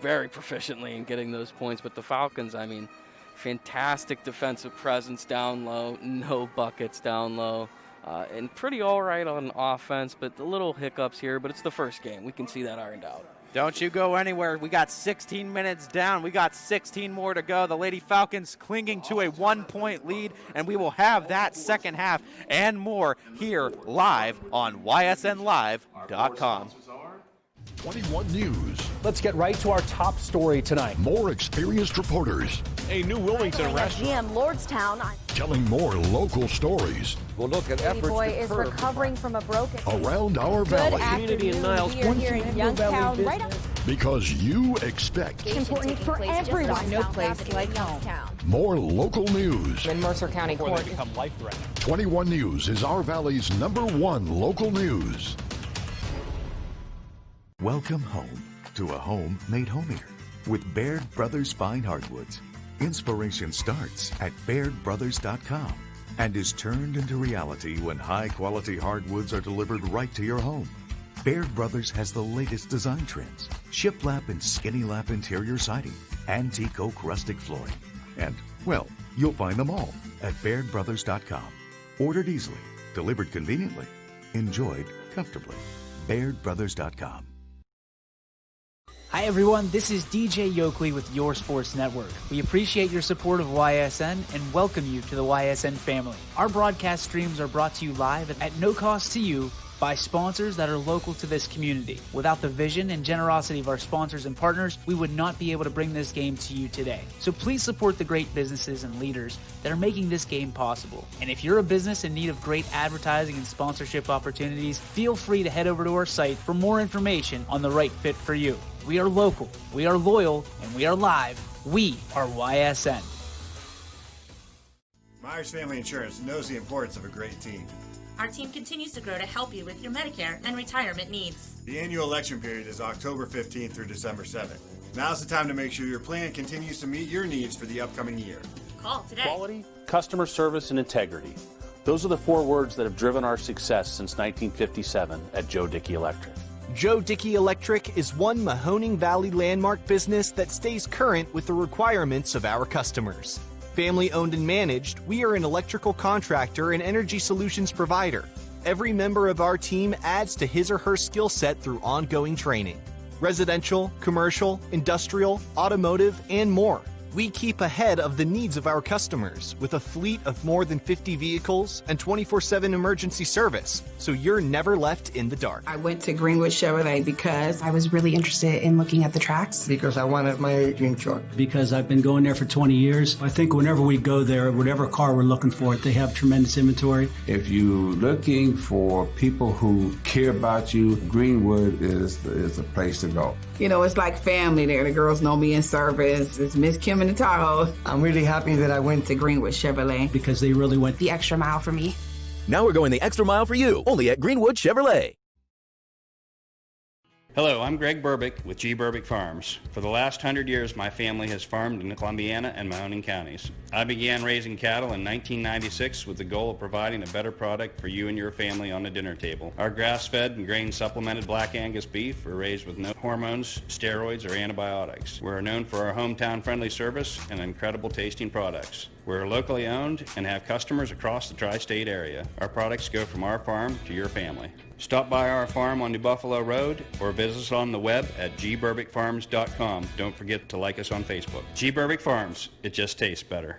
very proficiently and getting those points. But the Falcons, I mean, fantastic defensive presence down low, no buckets down low, and pretty all right on offense, but the little hiccups here. But it's the first game. We can see that ironed out. Don't you go anywhere. We got 16 minutes down. We got 16 more to go. The Lady Falcons clinging to a 1-point lead, and we will have that second half and more here live on ysnlive.com. 21 News. Let's get right to our top story tonight. More experienced reporters. A new Wilmington GM restaurant. Lordstown. Telling more local stories. We'll look at Baby efforts boy to is curb recovering from a broken. Around our Good valley. Community in afternoon. Niles. We are here in Youngstown, right up. Because you expect It's important for everyone. No place like home. more local news. In Mercer County Before Court. they become life-threatening. 21 News is our valley's #1 local news. Welcome home to a home made homier with Baird Brothers Fine Hardwoods. Inspiration starts at BairdBrothers.com and is turned into reality when high-quality hardwoods are delivered right to your home. Baird Brothers has the latest design trends, shiplap and skinny lap interior siding, antique oak rustic flooring, and, well, you'll find them all at BairdBrothers.com. Ordered easily, delivered conveniently, enjoyed comfortably. BairdBrothers.com. Hi everyone, this is DJ Yoakley with Your Sports Network. We appreciate your support of YSN and welcome you to the YSN family. Our broadcast streams are brought to you live at no cost to you by sponsors that are local to this community. Without the vision and generosity of our sponsors and partners, we would not be able to bring this game to you today. So please support the great businesses and leaders that are making this game possible. And if you're a business in need of great advertising and sponsorship opportunities, feel free to head over to our site for more information on the right fit for you. We are local, we are loyal, and we are live. We are YSN. Myers Family Insurance knows the importance of a great team. Our team continues to grow to help you with your Medicare and retirement needs. The annual election period is October 15th through December 7th. Now's the time to make sure your plan continues to meet your needs for the upcoming year. Call today. Quality, customer service, and integrity. Those are the 4 words that have driven our success since 1957 at Joe Dickey Electric. Joe Dickey Electric is one Mahoning Valley landmark business that stays current with the requirements of our customers. Family owned and managed, we are an electrical contractor and energy solutions provider. Every member of our team adds to his or her skill set through ongoing training. Residential, commercial, industrial, automotive, and more. We keep ahead of the needs of our customers with a fleet of more than 50 vehicles and 24/7 emergency service, so you're never left in the dark. I went to Greenwood Chevrolet because I was really interested in looking at the tracks. Because I wanted my dream truck. Because I've been going there for 20 years. I think whenever we go there, whatever car we're looking for, they have tremendous inventory. If you're looking for people who care about you, Greenwood is the place to go. You know, it's like family there. The girls know me in service. It's Miss Kim in the Tahoe. I'm really happy that I went to Greenwood Chevrolet. Because they really went the extra mile for me. Now we're going the extra mile for you, only at Greenwood Chevrolet. Hello, I'm Greg Burbick with G. Burbick Farms. For the last 100 years, my family has farmed in Columbiana and Mahoning counties. I began raising cattle in 1996 with the goal of providing a better product for you and your family on the dinner table. Our grass-fed and grain-supplemented Black Angus beef are raised with no hormones, steroids, or antibiotics. We're known for our hometown-friendly service and incredible tasting products. We're locally owned and have customers across the tri-state area. Our products go from our farm to your family. Stop by our farm on New Buffalo Road or visit us on the web at gburbickfarms.com. Don't forget to like us on Facebook. G. Burbick Farms, it just tastes better.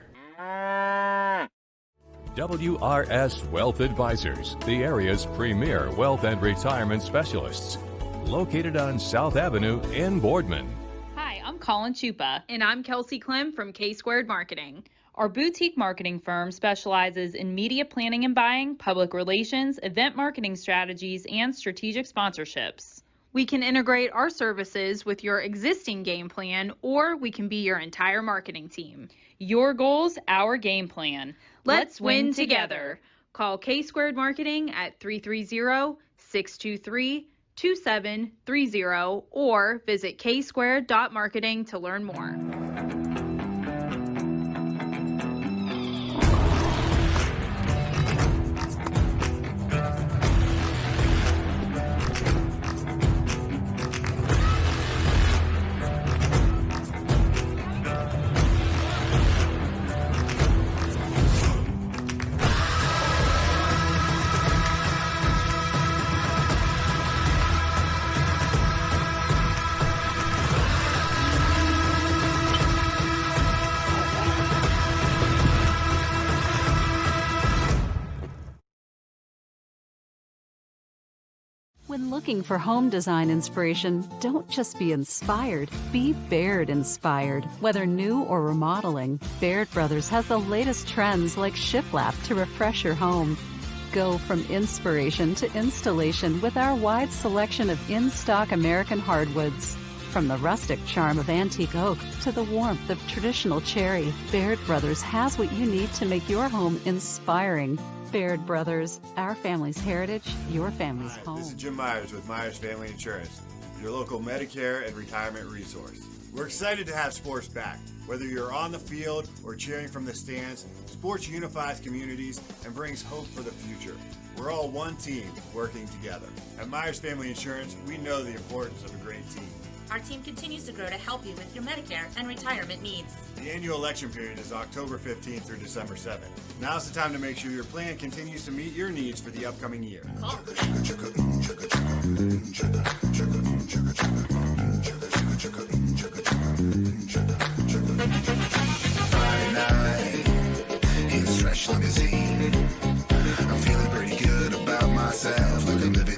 WRS Wealth Advisors, the area's premier wealth and retirement specialists. Located on South Avenue in Boardman. Hi, I'm Colin Chupa. And I'm Kelsey Clem from K-Squared Marketing. Our boutique marketing firm specializes in media planning and buying, public relations, event marketing strategies, and strategic sponsorships. We can integrate our services with your existing game plan, or we can be your entire marketing team. Your goals, our game plan. Let's win together. Call K-Squared Marketing at 330-623-2730 or visit ksquared.marketing to learn more. When looking for home design inspiration, don't just be inspired, be Baird inspired. Whether new or remodeling, Baird Brothers has the latest trends like shiplap to refresh your home. Go from inspiration to installation with our wide selection of in-stock American hardwoods. From the rustic charm of antique oak to the warmth of traditional cherry, Baird Brothers has what you need to make your home inspiring. Baird Brothers, our family's heritage, your family's home. This is Jim Myers with Myers Family Insurance, your local Medicare and retirement resource. We're excited to have sports back. Whether you're on the field or cheering from the stands, sports unifies communities and brings hope for the future. We're all one team working together. At Myers Family Insurance, we know the importance of a great team. Our team continues to grow to help you with your Medicare and retirement needs. The annual election period is October 15th through December 7th. Now's the time to make sure your plan continues to meet your needs for the upcoming year. Call. Friday night, it's fresh limousine. I'm feeling pretty good about myself. Looking living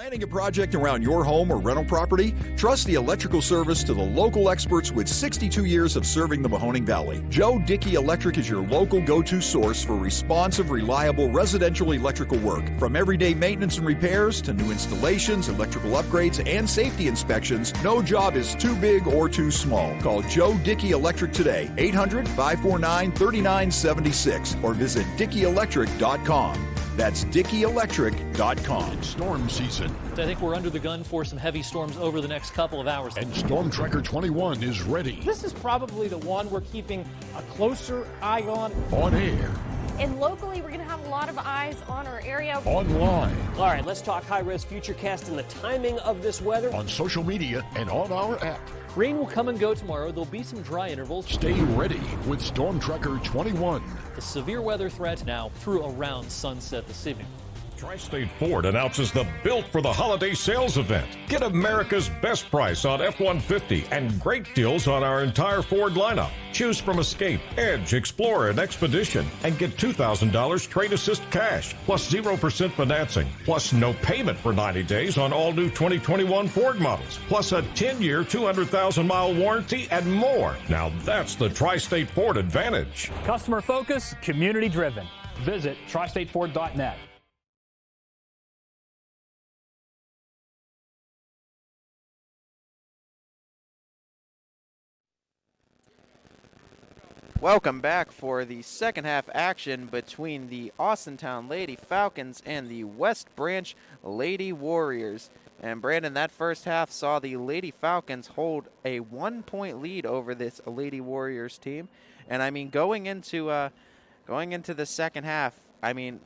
Planning a project around your home or rental property? Trust the electrical service to the local experts with 62 years of serving the Mahoning Valley. Joe Dickey Electric is your local go-to source for responsive, reliable residential electrical work. From everyday maintenance and repairs to new installations, electrical upgrades, and safety inspections, no job is too big or too small. Call Joe Dickey Electric today, 800-549-3976, or visit DickeyElectric.com. That's DickeyElectric.com. Storm season. I think we're under the gun for some heavy storms over the next couple of hours. And Storm Tracker 21 is ready. This is probably the one we're keeping a closer eye on. On air. And locally, we're going to have a lot of eyes on our area. Online. All right, let's talk high-res futurecast and the timing of this weather. On social media and on our app. Rain will come and go tomorrow. There'll be some dry intervals. Stay ready with Storm Tracker 21. The severe weather threat now through around sunset this evening. Tri-State Ford announces the Built for the Holiday sales event. Get America's best price on F-150 and great deals on our entire Ford lineup. Choose from Escape, Edge, Explorer, and Expedition and get $2,000 trade assist cash, plus 0% financing, plus no payment for 90 days on all new 2021 Ford models, plus a 10-year, 200,000-mile warranty and more. Now that's the Tri-State Ford advantage. Customer focus, community driven. Visit tristateford.net. Welcome back for the second half action between the Austintown Lady Falcons and the West Branch Lady Warriors. And Brandon, that first half saw the Lady Falcons hold a 1-point lead over this Lady Warriors team. And I mean, going into the second half, I mean,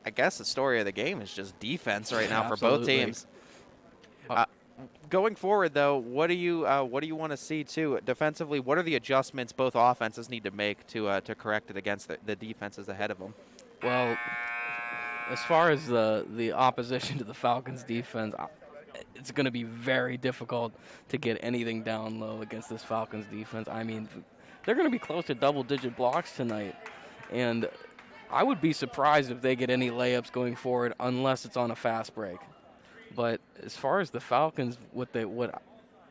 I guess the story of the game is just defense right now for both teams. Going forward, though, what do you want to see too defensively? What are the adjustments both offenses need to make to correct it against the defenses ahead of them? Well, as far as the opposition to the Falcons' defense, it's going to be very difficult to get anything down low against this Falcons' defense. I mean, they're going to be close to double-digit blocks tonight, and I would be surprised if they get any layups going forward unless it's on a fast break. But as far as the Falcons, what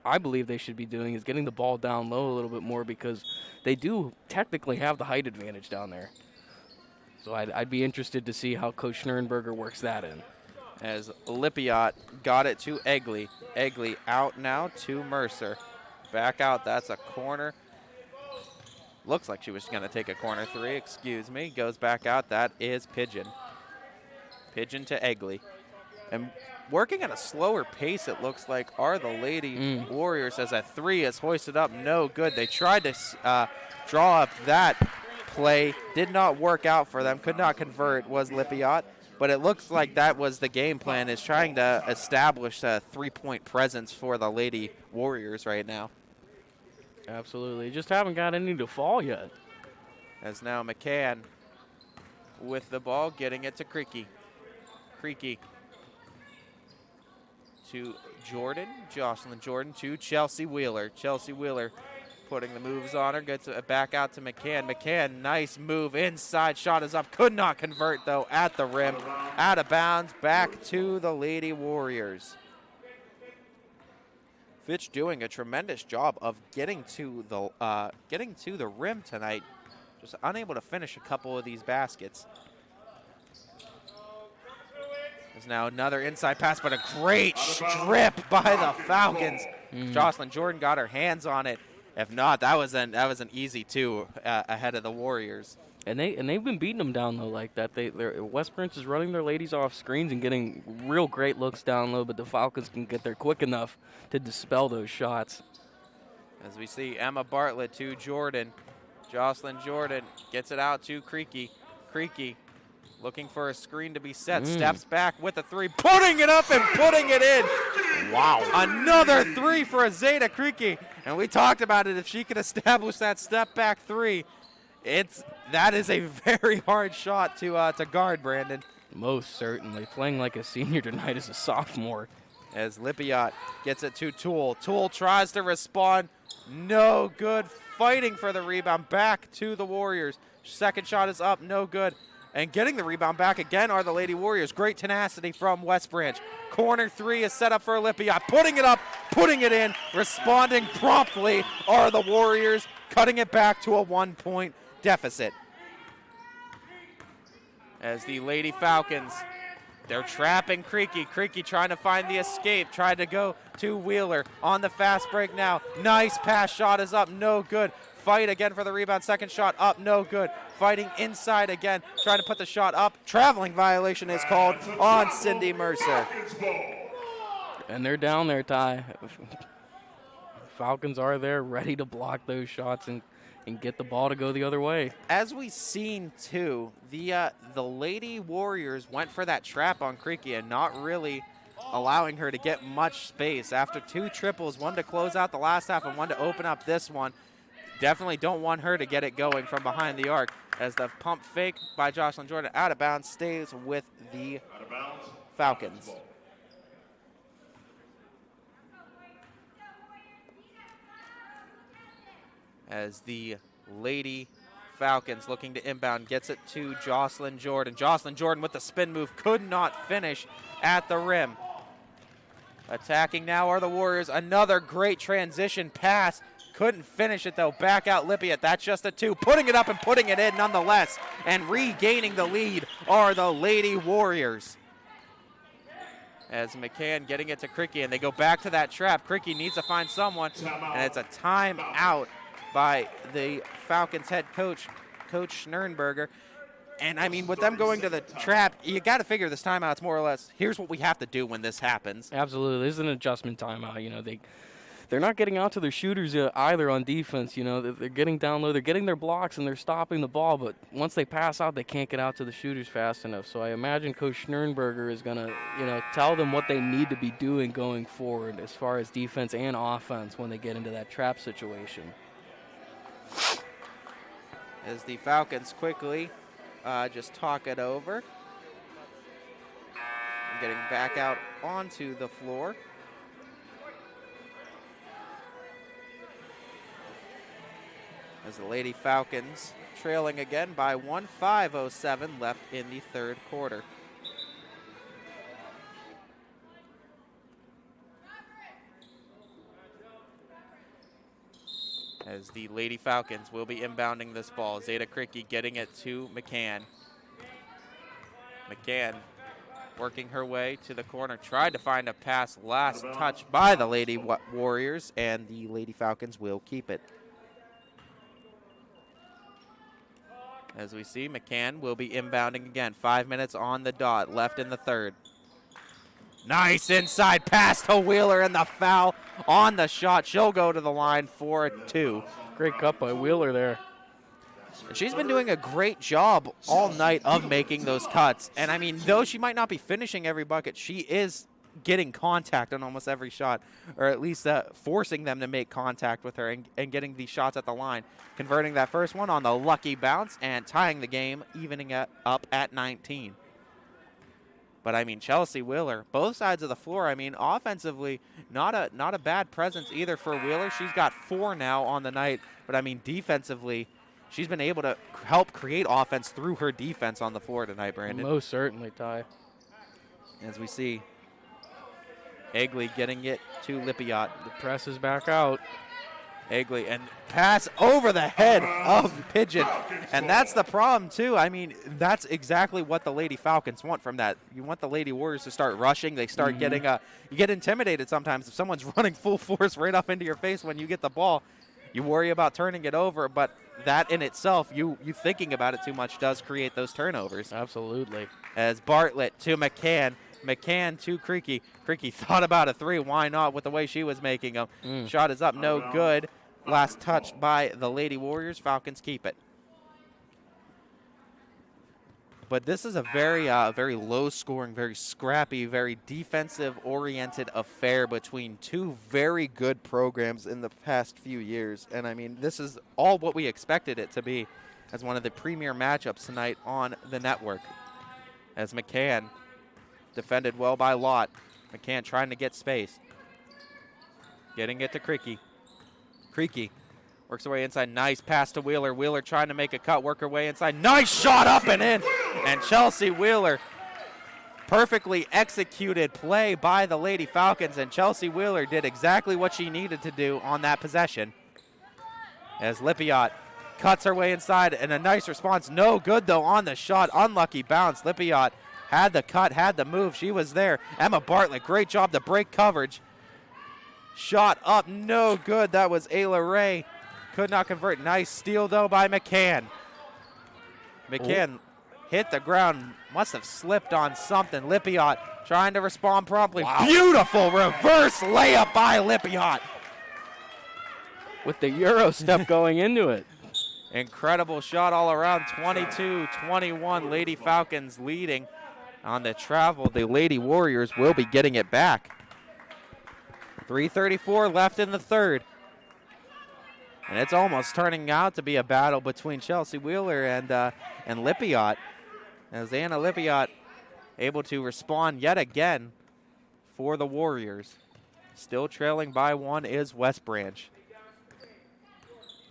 I believe they should be doing is getting the ball down low a little bit more because they do technically have the height advantage down there. So I'd be interested to see how Coach Schnernberger works that in. As Lipiot got it to Egley. Egley out now to Mercer. Back out, that's a corner. Looks like she was going to take a corner three, excuse me. Goes back out, that is Pigeon. Pigeon to Egley. And working at a slower pace, it looks like, are the Lady Warriors as a three is hoisted up. No good. They tried to draw up that play. Did not work out for them. Could not convert, was Lipiot. But it looks like that was the game plan, is trying to establish a three-point presence for the Lady Warriors right now. Absolutely. Just haven't got any to fall yet. As now McCann with the ball, getting it to Creaky. Creaky to Jordan, Jocelyn Jordan to Chelsea Wheeler. Chelsea Wheeler putting the moves on her, gets it back out to McCann. McCann, nice move inside, shot is up, could not convert though at the rim. Out of bounds, back to the Lady Warriors. Fitch doing a tremendous job of getting to the rim tonight. Just unable to finish a couple of these baskets. There's now another inside pass, but a great strip by the Falcons. Jocelyn Jordan got her hands on it. If not, that was an easy two ahead of the Warriors. And they've been beating them down low like that. West Branch is running their ladies off screens and getting real great looks down low, but the Falcons can get there quick enough to dispel those shots. As we see Emma Bartlett to Jordan. Jocelyn Jordan gets it out to Creaky. Creaky looking for a screen to be set. Steps back with the three, putting it up and putting it in. Wow. Another three for Azeda Creaky. And we talked about it. If she can establish that step back three, that is a very hard shot to guard, Brandon. Most certainly. Playing like a senior tonight as a sophomore. As Lipiot gets it to Toole. Toole tries to respond. No good. Fighting for the rebound. Back to the Warriors. Second shot is up. No good. And getting the rebound back again are the Lady Warriors. Great tenacity from West Branch. Corner three is set up for Olympia. Putting it up, putting it in, responding promptly are the Warriors, cutting it back to a 1-point deficit. As the Lady Falcons, they're trapping Creaky. Creaky trying to find the escape, tried to go to Wheeler on the fast break now. Nice pass, shot is up, no good. Fight again for the rebound, second shot up, no good. Fighting inside again, trying to put the shot up. Traveling violation is called on Cindy Mercer. And they're down there, Ty. Falcons are there ready to block those shots and get the ball to go the other way. As we've seen, too, the Lady Warriors went for that trap on Creaky and not really allowing her to get much space. After two triples, one to close out the last half and one to open up this one, definitely don't want her to get it going from behind the arc, as the pump fake by Jocelyn Jordan out of bounds stays with the Falcons. As the Lady Falcons looking to inbound, gets it to Jocelyn Jordan. Jocelyn Jordan with the spin move, could not finish at the rim. Attacking now are the Warriors. Another great transition pass. Couldn't finish it, though. Back out Lippiat. That's just a two. Putting it up and putting it in nonetheless. And regaining the lead are the Lady Warriors. As McCann getting it to Creaky, and they go back to that trap. Creaky needs to find someone, and it's a timeout by the Falcons head coach, Coach Schnernberger. And, I mean, with them going to the trap, you got to figure this timeout's more or less, here's what we have to do when this happens. Absolutely. This is an adjustment timeout. You know, they're not getting out to their shooters either on defense. You know, they're getting down low. They're getting their blocks, and they're stopping the ball. But once they pass out, they can't get out to the shooters fast enough. So I imagine Coach Schnernberger is going to, tell them what they need to be doing going forward as far as defense and offense when they get into that trap situation. As the Falcons quickly just talk it over. Getting back out onto the floor. As the Lady Falcons trailing again by 1, 5:07 left in the third quarter. As the Lady Falcons will be inbounding this ball. Zeta Creaky getting it to McCann. McCann working her way to the corner. Tried to find a pass, last touch by the Lady Warriors, and the Lady Falcons will keep it. As we see, McCann will be inbounding again. 5 minutes on the dot, left in the third. Nice inside pass to Wheeler, and the foul on the shot. She'll go to the line for a 2. Great cut by Wheeler there. And she's been doing a great job all night of making those cuts. And, I mean, though she might not be finishing every bucket, she is getting contact on almost every shot, or at least forcing them to make contact with her and getting these shots at the line. Converting that first one on the lucky bounce and tying the game, evening it up at 19. But, I mean, Chelsea Wheeler, both sides of the floor, I mean, offensively, not a bad presence either for Wheeler. She's got 4 now on the night. But, I mean, defensively, she's been able to help create offense through her defense on the floor tonight, Brandon. Most certainly, Ty. As we see Egley getting it to Lippiat. The press is back out. Egley, and pass over the head of Pigeon. And that's the problem, too. I mean, that's exactly what the Lady Falcons want from that. You want the Lady Warriors to start rushing. They start getting, you get intimidated sometimes. If someone's running full force right up into your face when you get the ball, you worry about turning it over. But that in itself, you thinking about it too much does create those turnovers. Absolutely. As Bartlett to McCann. McCann to Creaky. Creaky thought about a 3. Why not with the way she was making them? Shot is up, no good. Last touch by the Lady Warriors. Falcons keep it. But this is a very low-scoring, very scrappy, very defensive-oriented affair between two very good programs in the past few years. And, I mean, this is all what we expected it to be as one of the premier matchups tonight on the network. As McCann defended well by Lott. McCann trying to get space. Getting it to Creaky. Creaky works her way inside. Nice pass to Wheeler. Wheeler trying to make a cut, work her way inside. Nice shot up and in. And Chelsea Wheeler, perfectly executed play by the Lady Falcons, and Chelsea Wheeler did exactly what she needed to do on that possession. As Lipiot cuts her way inside, and a nice response. No good, though, on the shot. Unlucky bounce. Lipiot had the cut, had the move. She was there. Emma Bartlett, great job to break coverage. Shot up, no good. That was Ayla Ray. Could not convert. Nice steal, though, by McCann. McCann hit the ground. Must have slipped on something. Lipiot trying to respond promptly. Wow. Beautiful reverse layup by Lipiot. With the Euro step going into it. Incredible shot all around. 22-21. Lady Falcons leading on the travel. The Lady Warriors will be getting it back. 3:34 left in the third. And it's almost turning out to be a battle between Chelsea Wheeler and Lipiot. As Anna Lipiot able to respond yet again for the Warriors. Still trailing by one is West Branch.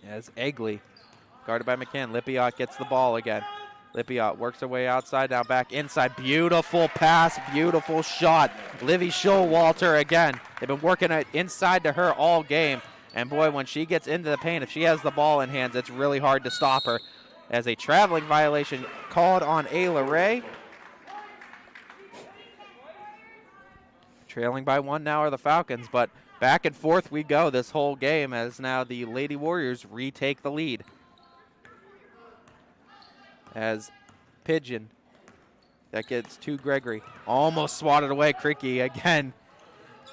As Egley, guarded by McCann, Lipiot gets the ball again. Lipiot works her way outside, now back inside. Beautiful pass, beautiful shot. Livy Showalter again. They've been working it inside to her all game. And boy, when she gets into the paint, if she has the ball in hands, it's really hard to stop her. As a traveling violation called on Ayla Ray. Trailing by one now are the Falcons, but back and forth we go this whole game as now the Lady Warriors retake the lead. As Pigeon, that gets to Gregory, almost swatted away. Cricky again.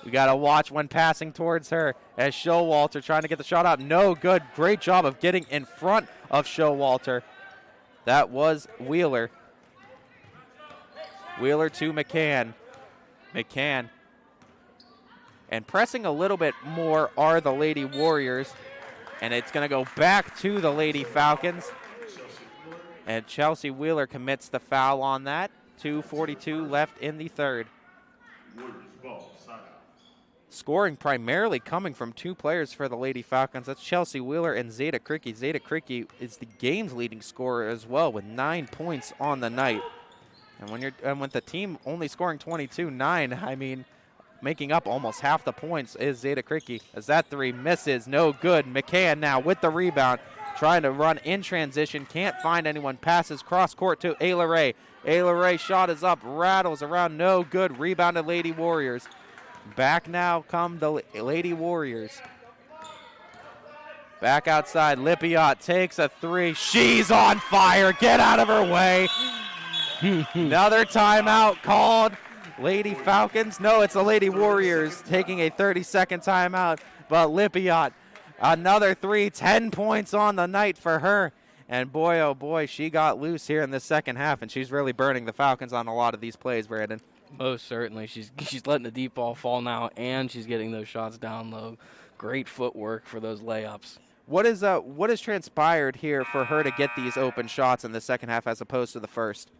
We got to watch when passing towards her as Showalter trying to get the shot up. No good. Great job of getting in front of Showalter. That was Wheeler. Wheeler to McCann. McCann. And pressing a little bit more are the Lady Warriors. And it's going to go back to the Lady Falcons. And Chelsea Wheeler commits the foul on that. 2:42 left in the third. Scoring primarily coming from two players for the Lady Falcons. That's Chelsea Wheeler and Zeta Cricky. Zeta Cricky is the game's leading scorer as well with 9 points on the night. And with the team only scoring 22-9, I mean, making up almost half the points is Zeta Cricky. As that three misses, no good. McCann now with the rebound, trying to run in transition, can't find anyone. Passes cross court to Ayla Ray. Ayla Ray shot is up, rattles around, no good. Rebounded Lady Warriors. Back now come the Lady Warriors. Back outside, Lipiot takes a three. She's on fire, get out of her way. Another timeout called. Lady Falcons, no, it's the Lady Warriors taking a 30-second timeout. But Lipiot, another three, 10 points on the night for her. And boy, oh boy, she got loose here in the second half, and she's really burning the Falcons on a lot of these plays, Brandon. Most certainly. She's letting the deep ball fall now, and she's getting those shots down low. Great footwork for those layups. What has transpired here for her to get these open shots in the second half as opposed to the first?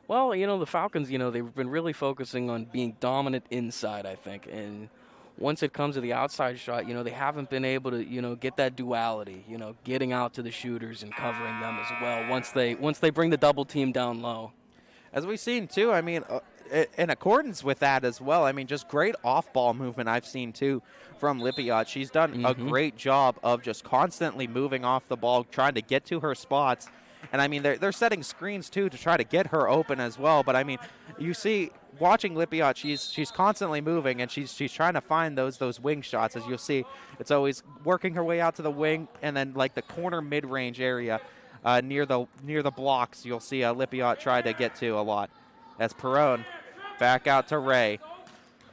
Well, the Falcons, they've been really focusing on being dominant inside, I think. And once it comes to the outside shot, they haven't been able to, get that duality, getting out to the shooters and covering them as well once they bring the double team down low. As we've seen, too, I mean, in accordance with that as well, I mean, just great off-ball movement I've seen, too, from Lipiot. She's done a great job of just constantly moving off the ball, trying to get to her spots. And, I mean, they're setting screens, too, to try to get her open as well. But, I mean, you see, watching Lipiot, she's constantly moving, and she's trying to find those wing shots. As you'll see, it's always working her way out to the wing, and then, like, the corner mid-range area near the blocks, you'll see Lipiot try to get to a lot. As Perrone back out to Ray.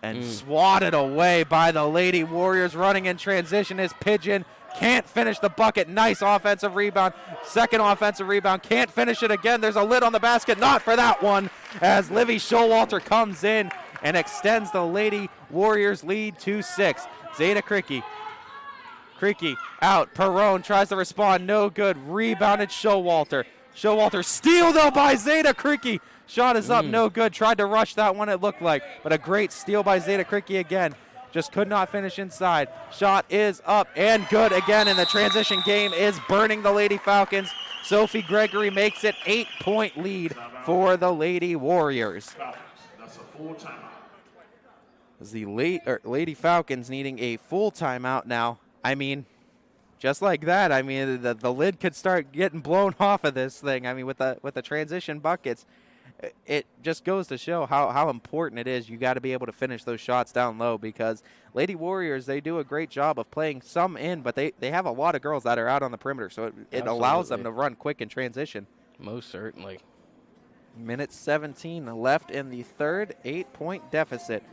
And swatted away by the Lady Warriors. Running in transition is Pigeon. Can't finish the bucket. Nice offensive rebound. Second offensive rebound. Can't finish it again. There's a lid on the basket. Not for that one. As Livy Showalter comes in and extends the Lady Warriors lead to 6. Zeta Cricky. Cricky out. Perrone tries to respond. No good. Rebounded Showalter. Showalter steal though by Zeta Cricky. Shot is up, no good. Tried to rush that one, it looked like. But a great steal by Zeta Cricky again. Just could not finish inside. Shot is up and good again, and the transition game is burning the Lady Falcons. Sophie Gregory makes it 8-point lead for the Lady Warriors. That's a full timeout. As the Lady Falcons needing a full timeout now. I mean, just like that, I mean, the lid could start getting blown off of this thing. I mean, with the transition buckets, it just goes to show how important it is. You got to be able to finish those shots down low, because Lady Warriors, they do a great job of playing some in, but they have a lot of girls that are out on the perimeter, so it allows them to run quick in transition. Most certainly. Minute 17 left in the third, 8-point deficit.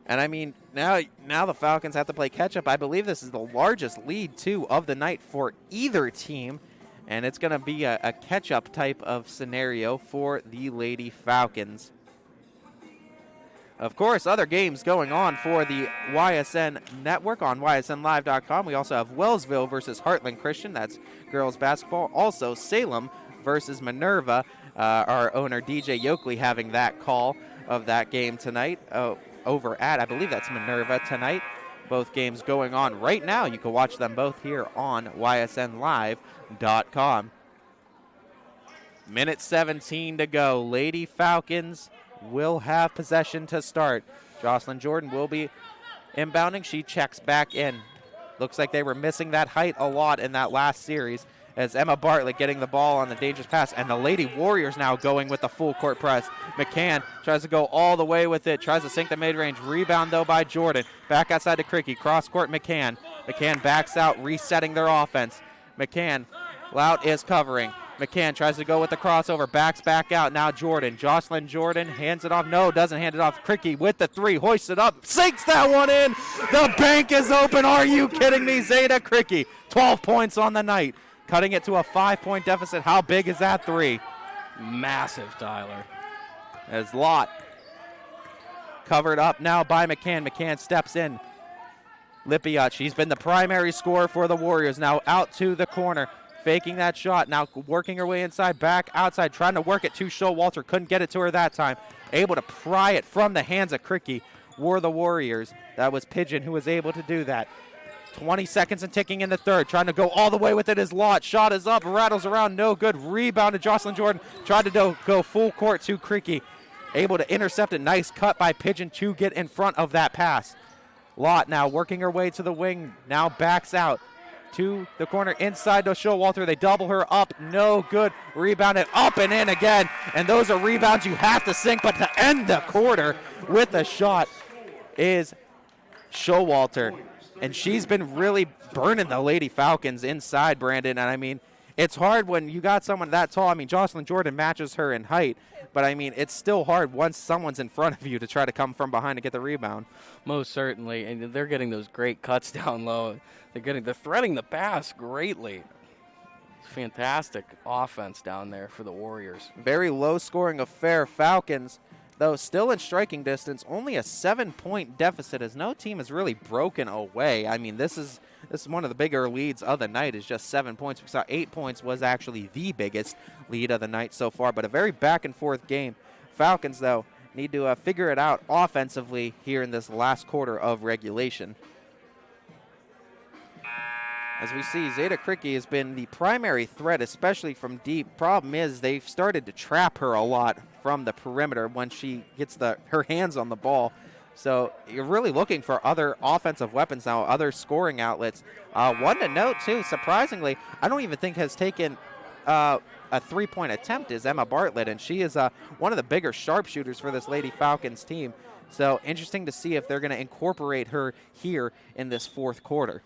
And I mean, now the Falcons have to play catch-up. I believe this is the largest lead, too, of the night for either team. And it's going to be a catch-up type of scenario for the Lady Falcons. Of course, other games going on for the YSN network on ysnlive.com. We also have Wellsville versus Heartland Christian. That's girls basketball. Also, Salem versus Minerva. Our owner, DJ Yoakley, having that call of that game tonight. Over at, I believe that's Minerva tonight. Both games going on right now. You can watch them both here on ysnlive.com. Minute 17 to go. Lady Falcons will have possession to start. Jocelyn Jordan will be inbounding. She checks back in. Looks like they were missing that height a lot in that last series, as Emma Bartlett getting the ball on the dangerous pass, and the Lady Warriors now going with the full court press. McCann tries to go all the way with it, tries to sink the mid-range. Rebound, though, by Jordan. Back outside to Cricky. Cross-court McCann. McCann backs out, resetting their offense. McCann, Lout is covering. McCann tries to go with the crossover, backs back out. Now Jordan. Jocelyn Jordan hands it off. No, doesn't hand it off. Cricky with the three, hoists it up, sinks that one in. The bank is open. Are you kidding me? Zeta Cricky, 12 points on the night, cutting it to a 5-point deficit. How big is that three? Massive, Tyler. As Lott covered up now by McCann. McCann steps in. Lipiot, she's been the primary scorer for the Warriors. Now out to the corner, faking that shot. Now working her way inside, back outside, trying to work it to Showalter. Couldn't get it to her that time. Able to pry it from the hands of Cricky were the Warriors. That was Pigeon who was able to do that. 20 seconds and ticking in the third. Trying to go all the way with it is Lott. Shot is up, rattles around, no good. Rebound to Jocelyn Jordan. Tried to go full court to Cricky. Able to intercept a nice cut by Pigeon to get in front of that pass. Lott now working her way to the wing. Now backs out to the corner inside to Showalter. They double her up. No good. Rebounded up and in again. And those are rebounds you have to sink. But to end the quarter with a shot is Showalter. And she's been really burning the Lady Falcons inside, Brandon. And I mean, it's hard when you got someone that tall. I mean, Jocelyn Jordan matches her in height. But I mean, it's still hard once someone's in front of you to try to come from behind to get the rebound. Most certainly. And they're getting those great cuts down low. They're threading the pass greatly. Fantastic offense down there for the Warriors. Very low scoring affair. Falcons, though, still in striking distance, only a 7-point deficit, as no team has really broken away. I mean, this is one of the bigger leads of the night, is just 7 points. We saw 8 points was actually the biggest lead of the night so far, but a very back and forth game. Falcons, though, need to figure it out offensively here in this last quarter of regulation. As we see, Zeta Cricky has been the primary threat, especially from deep. Problem is, they've started to trap her a lot from the perimeter when she gets her hands on the ball. So you're really looking for other offensive weapons now, other scoring outlets. One to note, too, surprisingly, I don't even think has taken a three-point attempt is Emma Bartlett, and she is one of the bigger sharpshooters for this Lady Falcons team. So interesting to see if they're going to incorporate her here in this fourth quarter.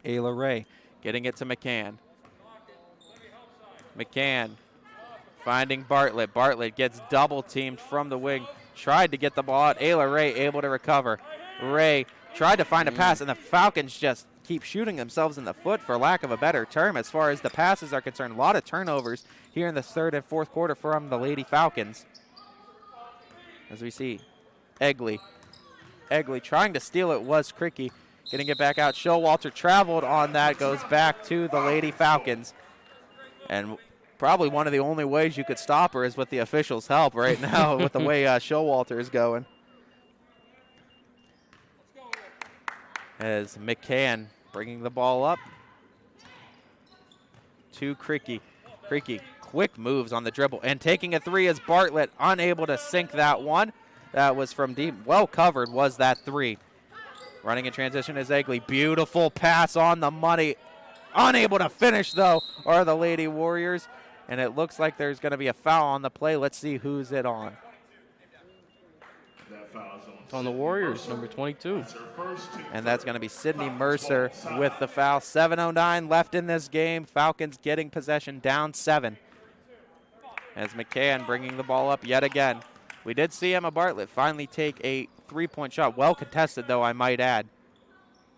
Ayla Ray getting it to McCann. McCann finding Bartlett. Bartlett gets double teamed from the wing. Tried to get the ball out. Ayla Ray able to recover. Ray tried to find a pass, and the Falcons just keep shooting themselves in the foot, for lack of a better term, as far as the passes are concerned. A lot of turnovers here in the third and fourth quarter from the Lady Falcons. As we see Egley trying to steal it was Cricky. Getting it back out. Showalter traveled on that. Goes back to the Lady Falcons. And probably one of the only ways you could stop her is with the officials' help right now with the way Showalter is going. As McCann bringing the ball up to Cricky. Cricky quick moves on the dribble. And taking a three is Bartlett, unable to sink that one. That was from deep. Well covered was that three. Running in transition is Egley. Beautiful pass on the money. Unable to finish, though, are the Lady Warriors. And it looks like there's going to be a foul on the play. Let's see who's it on. It's on the Warriors, number 22. And that's going to be Sydney Mercer with the foul. 7:09 left in this game. Falcons getting possession, down 7. As McCann bringing the ball up yet again. We did see Emma Bartlett finally take a three-point shot. Well contested, though, I might add.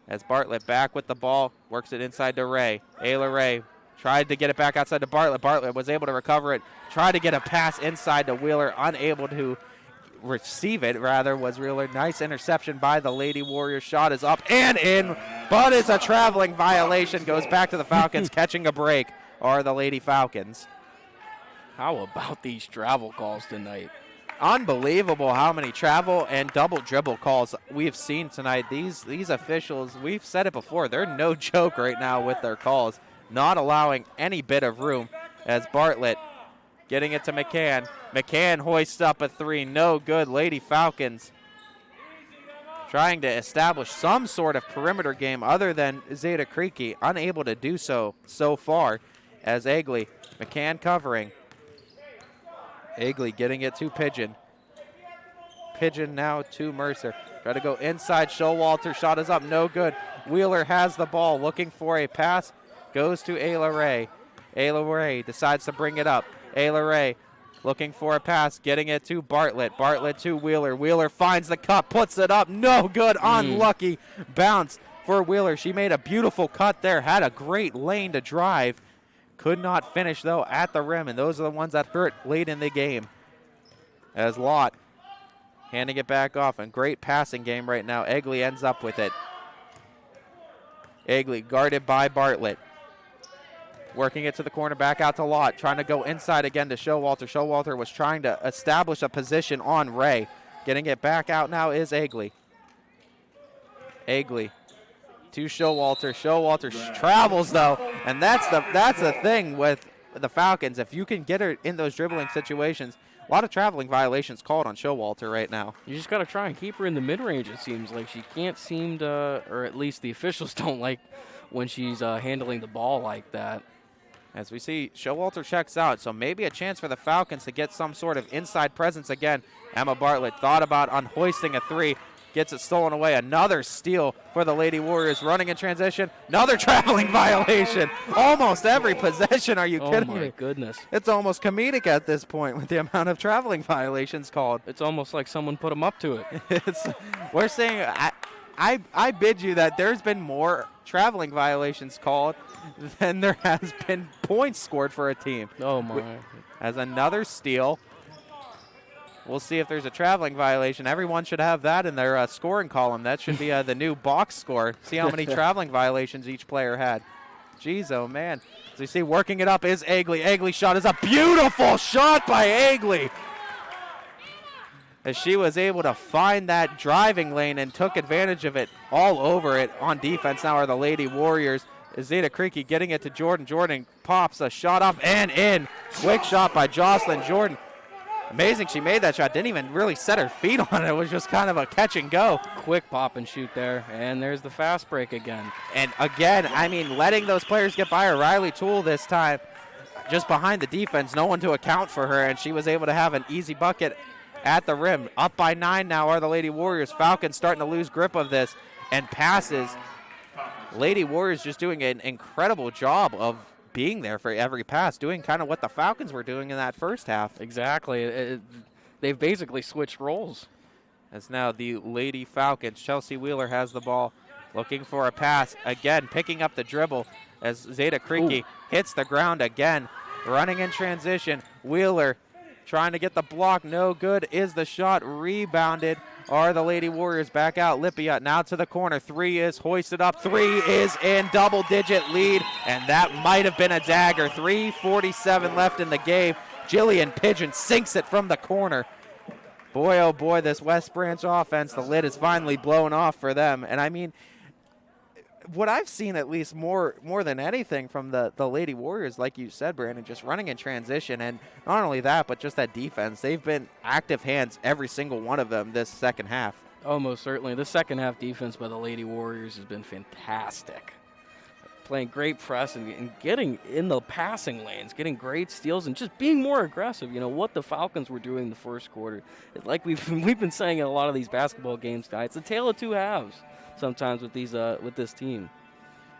As Bartlett back with the ball, works it inside to Ray. Ayla Ray tried to get it back outside to Bartlett. Bartlett was able to recover it. Tried to get a pass inside to Wheeler, unable to receive it, rather, was Wheeler. Nice interception by the Lady Warriors. Shot is up and in, but it's a traveling violation. Goes back to the Falcons. Catching a break are the Lady Falcons. How about these travel calls tonight? Unbelievable how many travel and double dribble calls we've seen tonight. These officials, we've said it before, they're no joke right now with their calls, not allowing any bit of room. As Bartlett getting it to McCann. McCann hoists up a three. No good. Lady Falcons trying to establish some sort of perimeter game other than Zeta Creeky. Unable to do so far as Egley. McCann covering. Egley getting it to Pigeon. Pigeon now to Mercer. Try to go inside. Showalter. Shot is up. No good. Wheeler has the ball. Looking for a pass. Goes to Ayla Ray. Ayla Ray decides to bring it up. Ayla Ray looking for a pass. Getting it to Bartlett. Bartlett to Wheeler. Wheeler finds the cut. Puts it up. No good. Unlucky bounce for Wheeler. She made a beautiful cut there. Had a great lane to drive. Could not finish, though, at the rim, and those are the ones that hurt late in the game. As Lott handing it back off, and great passing game right now. Egley ends up with it. Egley guarded by Bartlett. Working it to the corner, back out to Lott. Trying to go inside again to Showalter. Showalter was trying to establish a position on Ray. Getting it back out now is Egley. Egley to Showalter. Showalter travels, though, and that's the thing with the Falcons. If you can get her in those dribbling situations, a lot of traveling violations called on Showalter right now. You just got to try and keep her in the mid-range, it seems like. She can't seem to, or at least the officials don't like when she's handling the ball like that. As we see, Showalter checks out, so maybe a chance for the Falcons to get some sort of inside presence again. Emma Bartlett thought about unhoisting a three. Gets it stolen away. Another steal for the Lady Warriors. Running in transition. Another traveling violation. Almost every possession. Are you kidding me? Oh, my goodness. It's almost comedic at this point with the amount of traveling violations called. It's almost like someone put them up to it. We're saying, I bid you that there's been more traveling violations called than there has been points scored for a team. Oh, my. As another steal. We'll see if there's a traveling violation. Everyone should have that in their scoring column. That should be the new box score. See how many traveling violations each player had. Jeez, oh, man. As we see, working it up is Egley. Egley shot is a beautiful shot by Egley. As she was able to find that driving lane and took advantage of it all over it on defense. Now are the Lady Warriors. Zeta Creeky getting it to Jordan. Jordan pops a shot up and in. Quick shot by Jocelyn Jordan. Amazing she made that shot. Didn't even really set her feet on it. It was just kind of a catch and go. Quick pop and shoot there. And there's the fast break again. And again, I mean, letting those players get by her. Riley Toole this time just behind the defense. No one to account for her. And she was able to have an easy bucket at the rim. Up by 9 now are the Lady Warriors. Falcons starting to lose grip of this. And passes. Lady Warriors just doing an incredible job of being there for every pass, doing kind of what the Falcons were doing in that first half. Exactly. They've basically switched roles. As now the Lady Falcons, Chelsea Wheeler has the ball, looking for a pass. Again, picking up the dribble as Zeta Creeky hits the ground again. Running in transition, Wheeler trying to get the block. No good is the shot. Rebounded are the Lady Warriors. Back out Lippiat now to the corner. Three is hoisted up. Three is in. Double-digit lead, and that might have been a dagger. 3:47 left in the game. Jillian Pigeon sinks it from the corner. Boy, oh boy, this West Branch offense, the lid is finally blown off for them. And I mean, what I've seen, at least more than anything from the Lady Warriors, like you said, Brandon, just running in transition, and not only that, but just that defense. They've been active hands, every single one of them, this second half. Oh, most certainly. The second half defense by the Lady Warriors has been fantastic. Playing great press and getting in the passing lanes, getting great steals, and just being more aggressive. You know, what the Falcons were doing in the first quarter. Like we've been saying in a lot of these basketball games, guys, it's a tale of two halves sometimes with this team.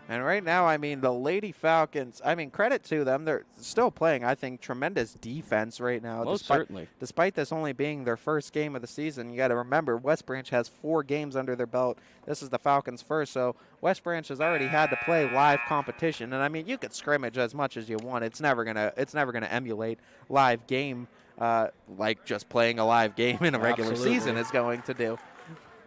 And right now, I mean, the Lady Falcons, I mean, credit to them. They're still playing, I think, tremendous defense right now. Most certainly. Despite this only being their first game of the season, you got to remember, West Branch has 4 games under their belt. This is the Falcons' first, so West Branch has already had to play live competition. And, I mean, you could scrimmage as much as you want. It's never gonna emulate live game like just playing a live game in a regular season is going to do.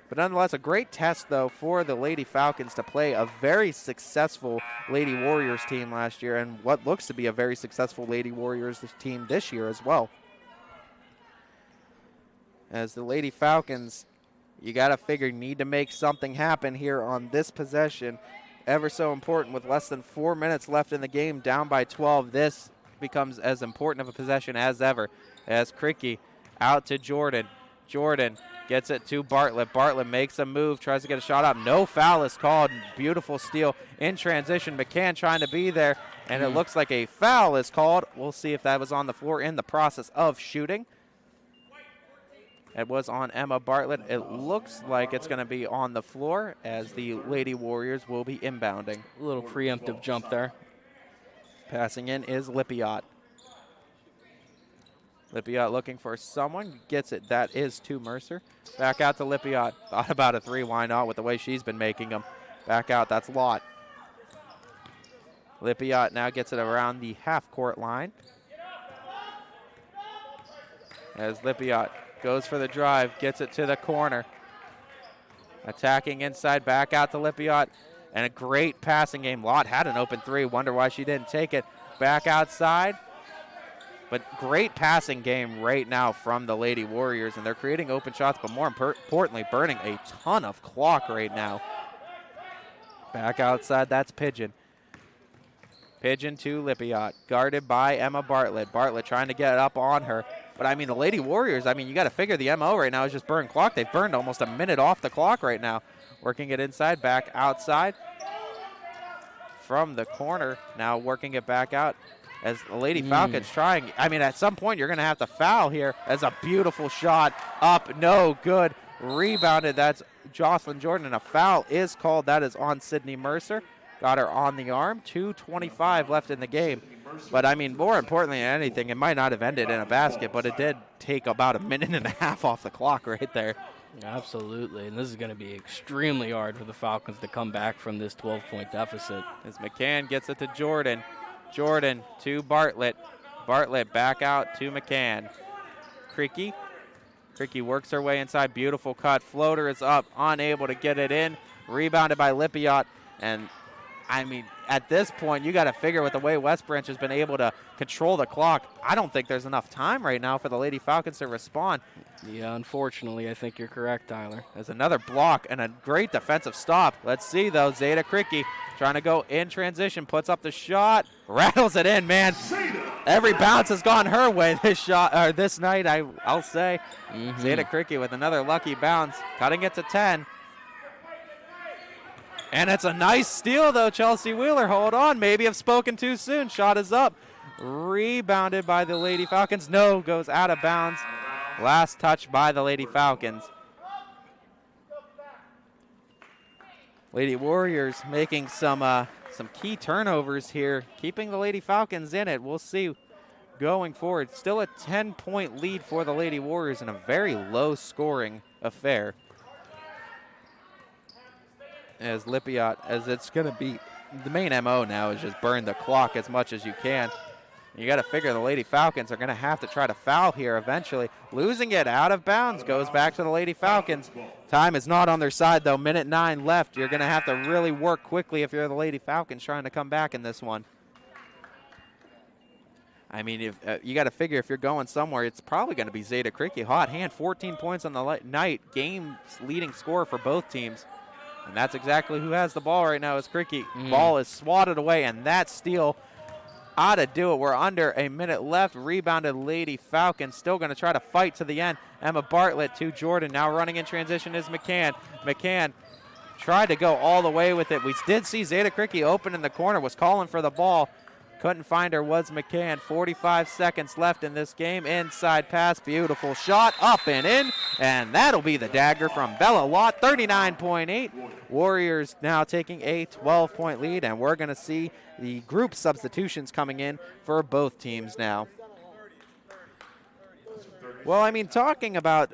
But nonetheless, a great test, though, for the Lady Falcons to play a very successful Lady Warriors team last year and what looks to be a very successful Lady Warriors team this year as well. As the Lady Falcons, you got to figure, need to make something happen here on this possession. Ever so important with less than 4 minutes left in the game, down by 12. This becomes as important of a possession as ever. As Cricky out to Jordan. Jordan gets it to Bartlett. Bartlett makes a move, tries to get a shot up. No foul is called. Beautiful steal in transition. McCann trying to be there, and it looks like a foul is called. We'll see if that was on the floor in the process of shooting. It was on Emma Bartlett. It looks like it's going to be on the floor as the Lady Warriors will be inbounding. A little preemptive jump there. Passing in is Lippiot. Lippiot looking for someone, gets it. That is to Mercer. Back out to Lippiot. Thought about a 3, why not, with the way she's been making them. Back out, that's Lott. Lippiot now gets it around the half-court line. As Lippiot goes for the drive, gets it to the corner. Attacking inside, back out to Lippiot. And a great passing game. Lott had an open 3, wonder why she didn't take it. Back outside. But great passing game right now from the Lady Warriors, and they're creating open shots, but more importantly, burning a ton of clock right now. Back outside, that's Pigeon. Pigeon to Lippiot, guarded by Emma Bartlett. Bartlett trying to get up on her. But, I mean, the Lady Warriors, I mean, you got to figure the MO right now is just burn clock. They've burned almost a minute off the clock right now. Working it inside, back outside. From the corner, now working it back out. As the Lady Falcons trying, I mean, at some point you're going to have to foul here. As a beautiful shot up, no good. Rebounded, that's Jocelyn Jordan, and a foul is called. That is on Sydney Mercer. Got her on the arm. 2:25 left in the game. But, I mean, more importantly than anything, it might not have ended in a basket, but it did take about a minute and a half off the clock right there. Absolutely, and this is going to be extremely hard for the Falcons to come back from this 12-point deficit. As McCann gets it to Jordan. Jordan to Bartlett. Bartlett back out to McCann. Cricky. Cricky works her way inside. Beautiful cut. Floater is up. Unable to get it in. Rebounded by Lippiot. And, I mean, at this point, you got to figure with the way West Branch has been able to control the clock, I don't think there's enough time right now for the Lady Falcons to respond. Yeah, unfortunately, I think you're correct, Tyler. There's another block and a great defensive stop. Let's see, though. Zeta Cricky trying to go in transition, puts up the shot, rattles it in, man. Every bounce has gone her way this night, I'll say. Zeta Cricky with another lucky bounce, cutting it to 10. And it's a nice steal, though, Chelsea Wheeler. Hold on, maybe I've spoken too soon. Shot is up. Rebounded by the Lady Falcons. No, goes out of bounds. Last touch by the Lady Falcons. Lady Warriors making some key turnovers here, keeping the Lady Falcons in it. We'll see going forward. Still a 10-point lead for the Lady Warriors in a very low-scoring affair. As Lippiot, as it's going to be, the main MO now is just burn the clock as much as you can. You got to figure the Lady Falcons are going to have to try to foul here eventually. Losing it out of bounds goes back to the Lady Falcons. Time is not on their side, though. Minute 9 left. You're going to have to really work quickly if you're the Lady Falcons trying to come back in this one. I mean, if you got to figure if you're going somewhere, it's probably going to be Zeta Cricky. Hot hand, 14 points on the night. Game's leading scorer for both teams. And that's exactly who has the ball right now is Cricky. Ball is swatted away, and that steal ought to do it. We're under a minute left. Rebounded Lady Falcons. Still going to try to fight to the end. Emma Bartlett to Jordan. Now running in transition is McCann. McCann tried to go all the way with it. We did see Zeta Cricky open in the corner, was calling for the ball. Couldn't find her, was McCann. 45 seconds left in this game. Inside pass, beautiful shot, up and in, and that'll be the dagger from Bella Lott, 39.8. Warriors now taking a 12-point lead, and we're going to see the group substitutions coming in for both teams now. Well, I mean, talking about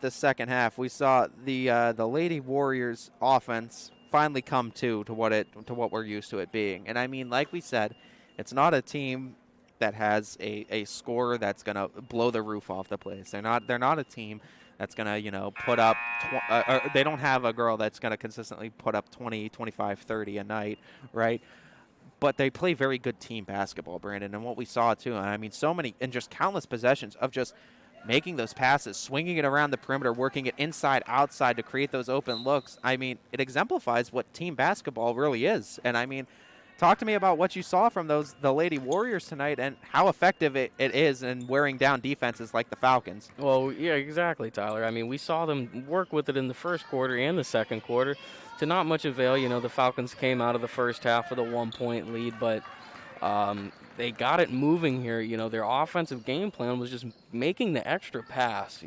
this second half, we saw the Lady Warriors offense finally come to what we're used to it being, and I mean, like we said, it's not a team that has a scorer that's going to blow the roof off the place. They're not a team that's going to, put up they don't have a girl that's going to consistently put up 20, 25, 30 a night, right? But they play very good team basketball, Brandon. And what we saw too, I mean, so many and just countless possessions of just making those passes, swinging it around the perimeter, working it inside, outside to create those open looks. I mean, it exemplifies what team basketball really is. And I mean, talk to me about what you saw from the Lady Warriors tonight and how effective it is in wearing down defenses like the Falcons. Well, yeah, exactly, Tyler. I mean, we saw them work with it in the first quarter and the second quarter to not much avail. The Falcons came out of the first half with a 1-point lead, but they got it moving here. Their offensive game plan was just making the extra pass,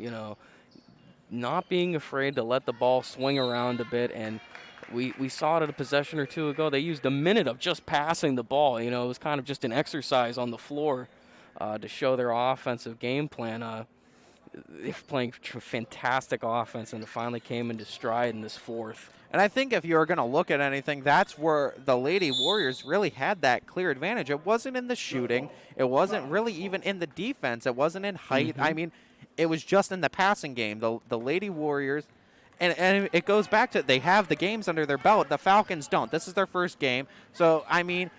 not being afraid to let the ball swing around a bit. And we saw it at a possession or two ago. They used a minute of just passing the ball. It was kind of just an exercise on the floor to show their offensive game plan. They're playing fantastic offense, and it finally came into stride in this fourth. And I think if you're going to look at anything, that's where the Lady Warriors really had that clear advantage. It wasn't in the shooting. It wasn't really even in the defense. It wasn't in height. I mean, it was just in the passing game. The Lady Warriors, and it goes back to they have the games under their belt. The Falcons don't. This is their first game. So, I mean,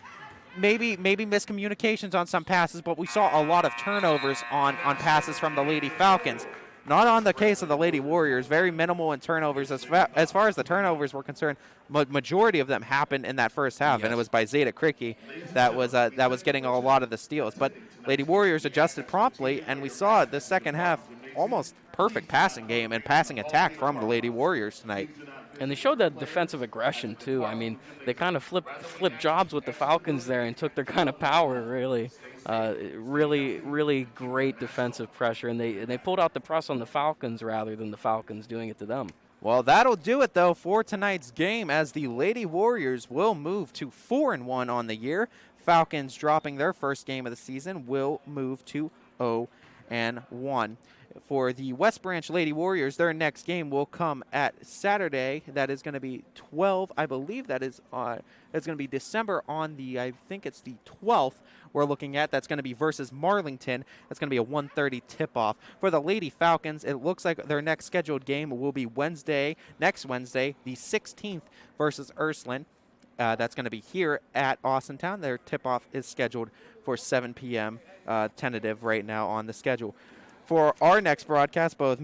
maybe miscommunications on some passes, but we saw a lot of turnovers on passes from the Lady Falcons. Not on the case of the Lady Warriors. Very minimal in turnovers. As far as the turnovers were concerned, majority of them happened in that first half, and it was by Zeta Cricky that was getting a lot of the steals. But Lady Warriors adjusted promptly, and we saw the second half almost perfect passing game and passing attack from the Lady Warriors tonight. And they showed that defensive aggression, too. I mean, they kind of flipped jobs with the Falcons there and took their kind of power, really. Really great defensive pressure. And they pulled out the press on the Falcons rather than the Falcons doing it to them. Well, that'll do it, though, for tonight's game as the Lady Warriors will move to 4-1 on the year. Falcons, dropping their first game of the season, will move to 0-1. For the West Branch Lady Warriors, their next game will come at Saturday. That is going to be 12. I believe that is it's going to be December on I think it's the 12th we're looking at. That's going to be versus Marlington. That's going to be a 1:30 tip-off. For the Lady Falcons, it looks like their next scheduled game will be next Wednesday, the 16th, versus Ursuline. That's going to be here at Austintown. Their tip-off is scheduled for 7 p.m., tentative right now on the schedule. For our next broadcast, both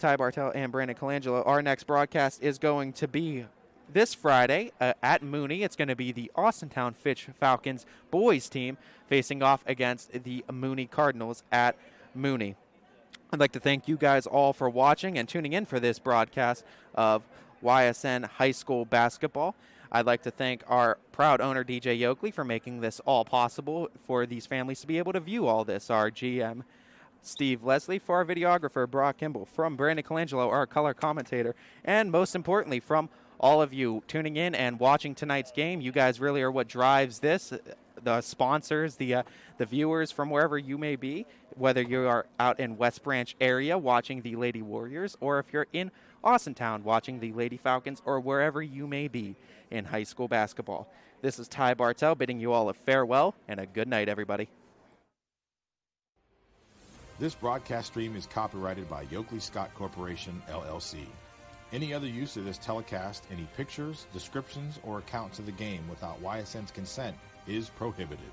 Ty Bartel and Brandon Colangelo, our next broadcast is going to be this Friday at Mooney. It's going to be the Austintown Fitch Falcons boys team facing off against the Mooney Cardinals at Mooney. I'd like to thank you guys all for watching and tuning in for this broadcast of YSN High School Basketball. I'd like to thank our proud owner, DJ Yoakley, for making this all possible for these families to be able to view all this. Our GM, Steve Leslie, for our videographer, Brock Kimball, from Brandon Colangelo, our color commentator, and most importantly, from all of you tuning in and watching tonight's game. You guys really are what drives this. The sponsors, the viewers from wherever you may be, whether you are out in West Branch area watching the Lady Warriors, or if you're in Austintown watching the Lady Falcons, or wherever you may be in high school basketball. This is Ty Bartel bidding you all a farewell and a good night, everybody. This broadcast stream is copyrighted by Yoakley Scott Corporation, LLC. Any other use of this telecast, any pictures, descriptions, or accounts of the game without YSN's consent is prohibited.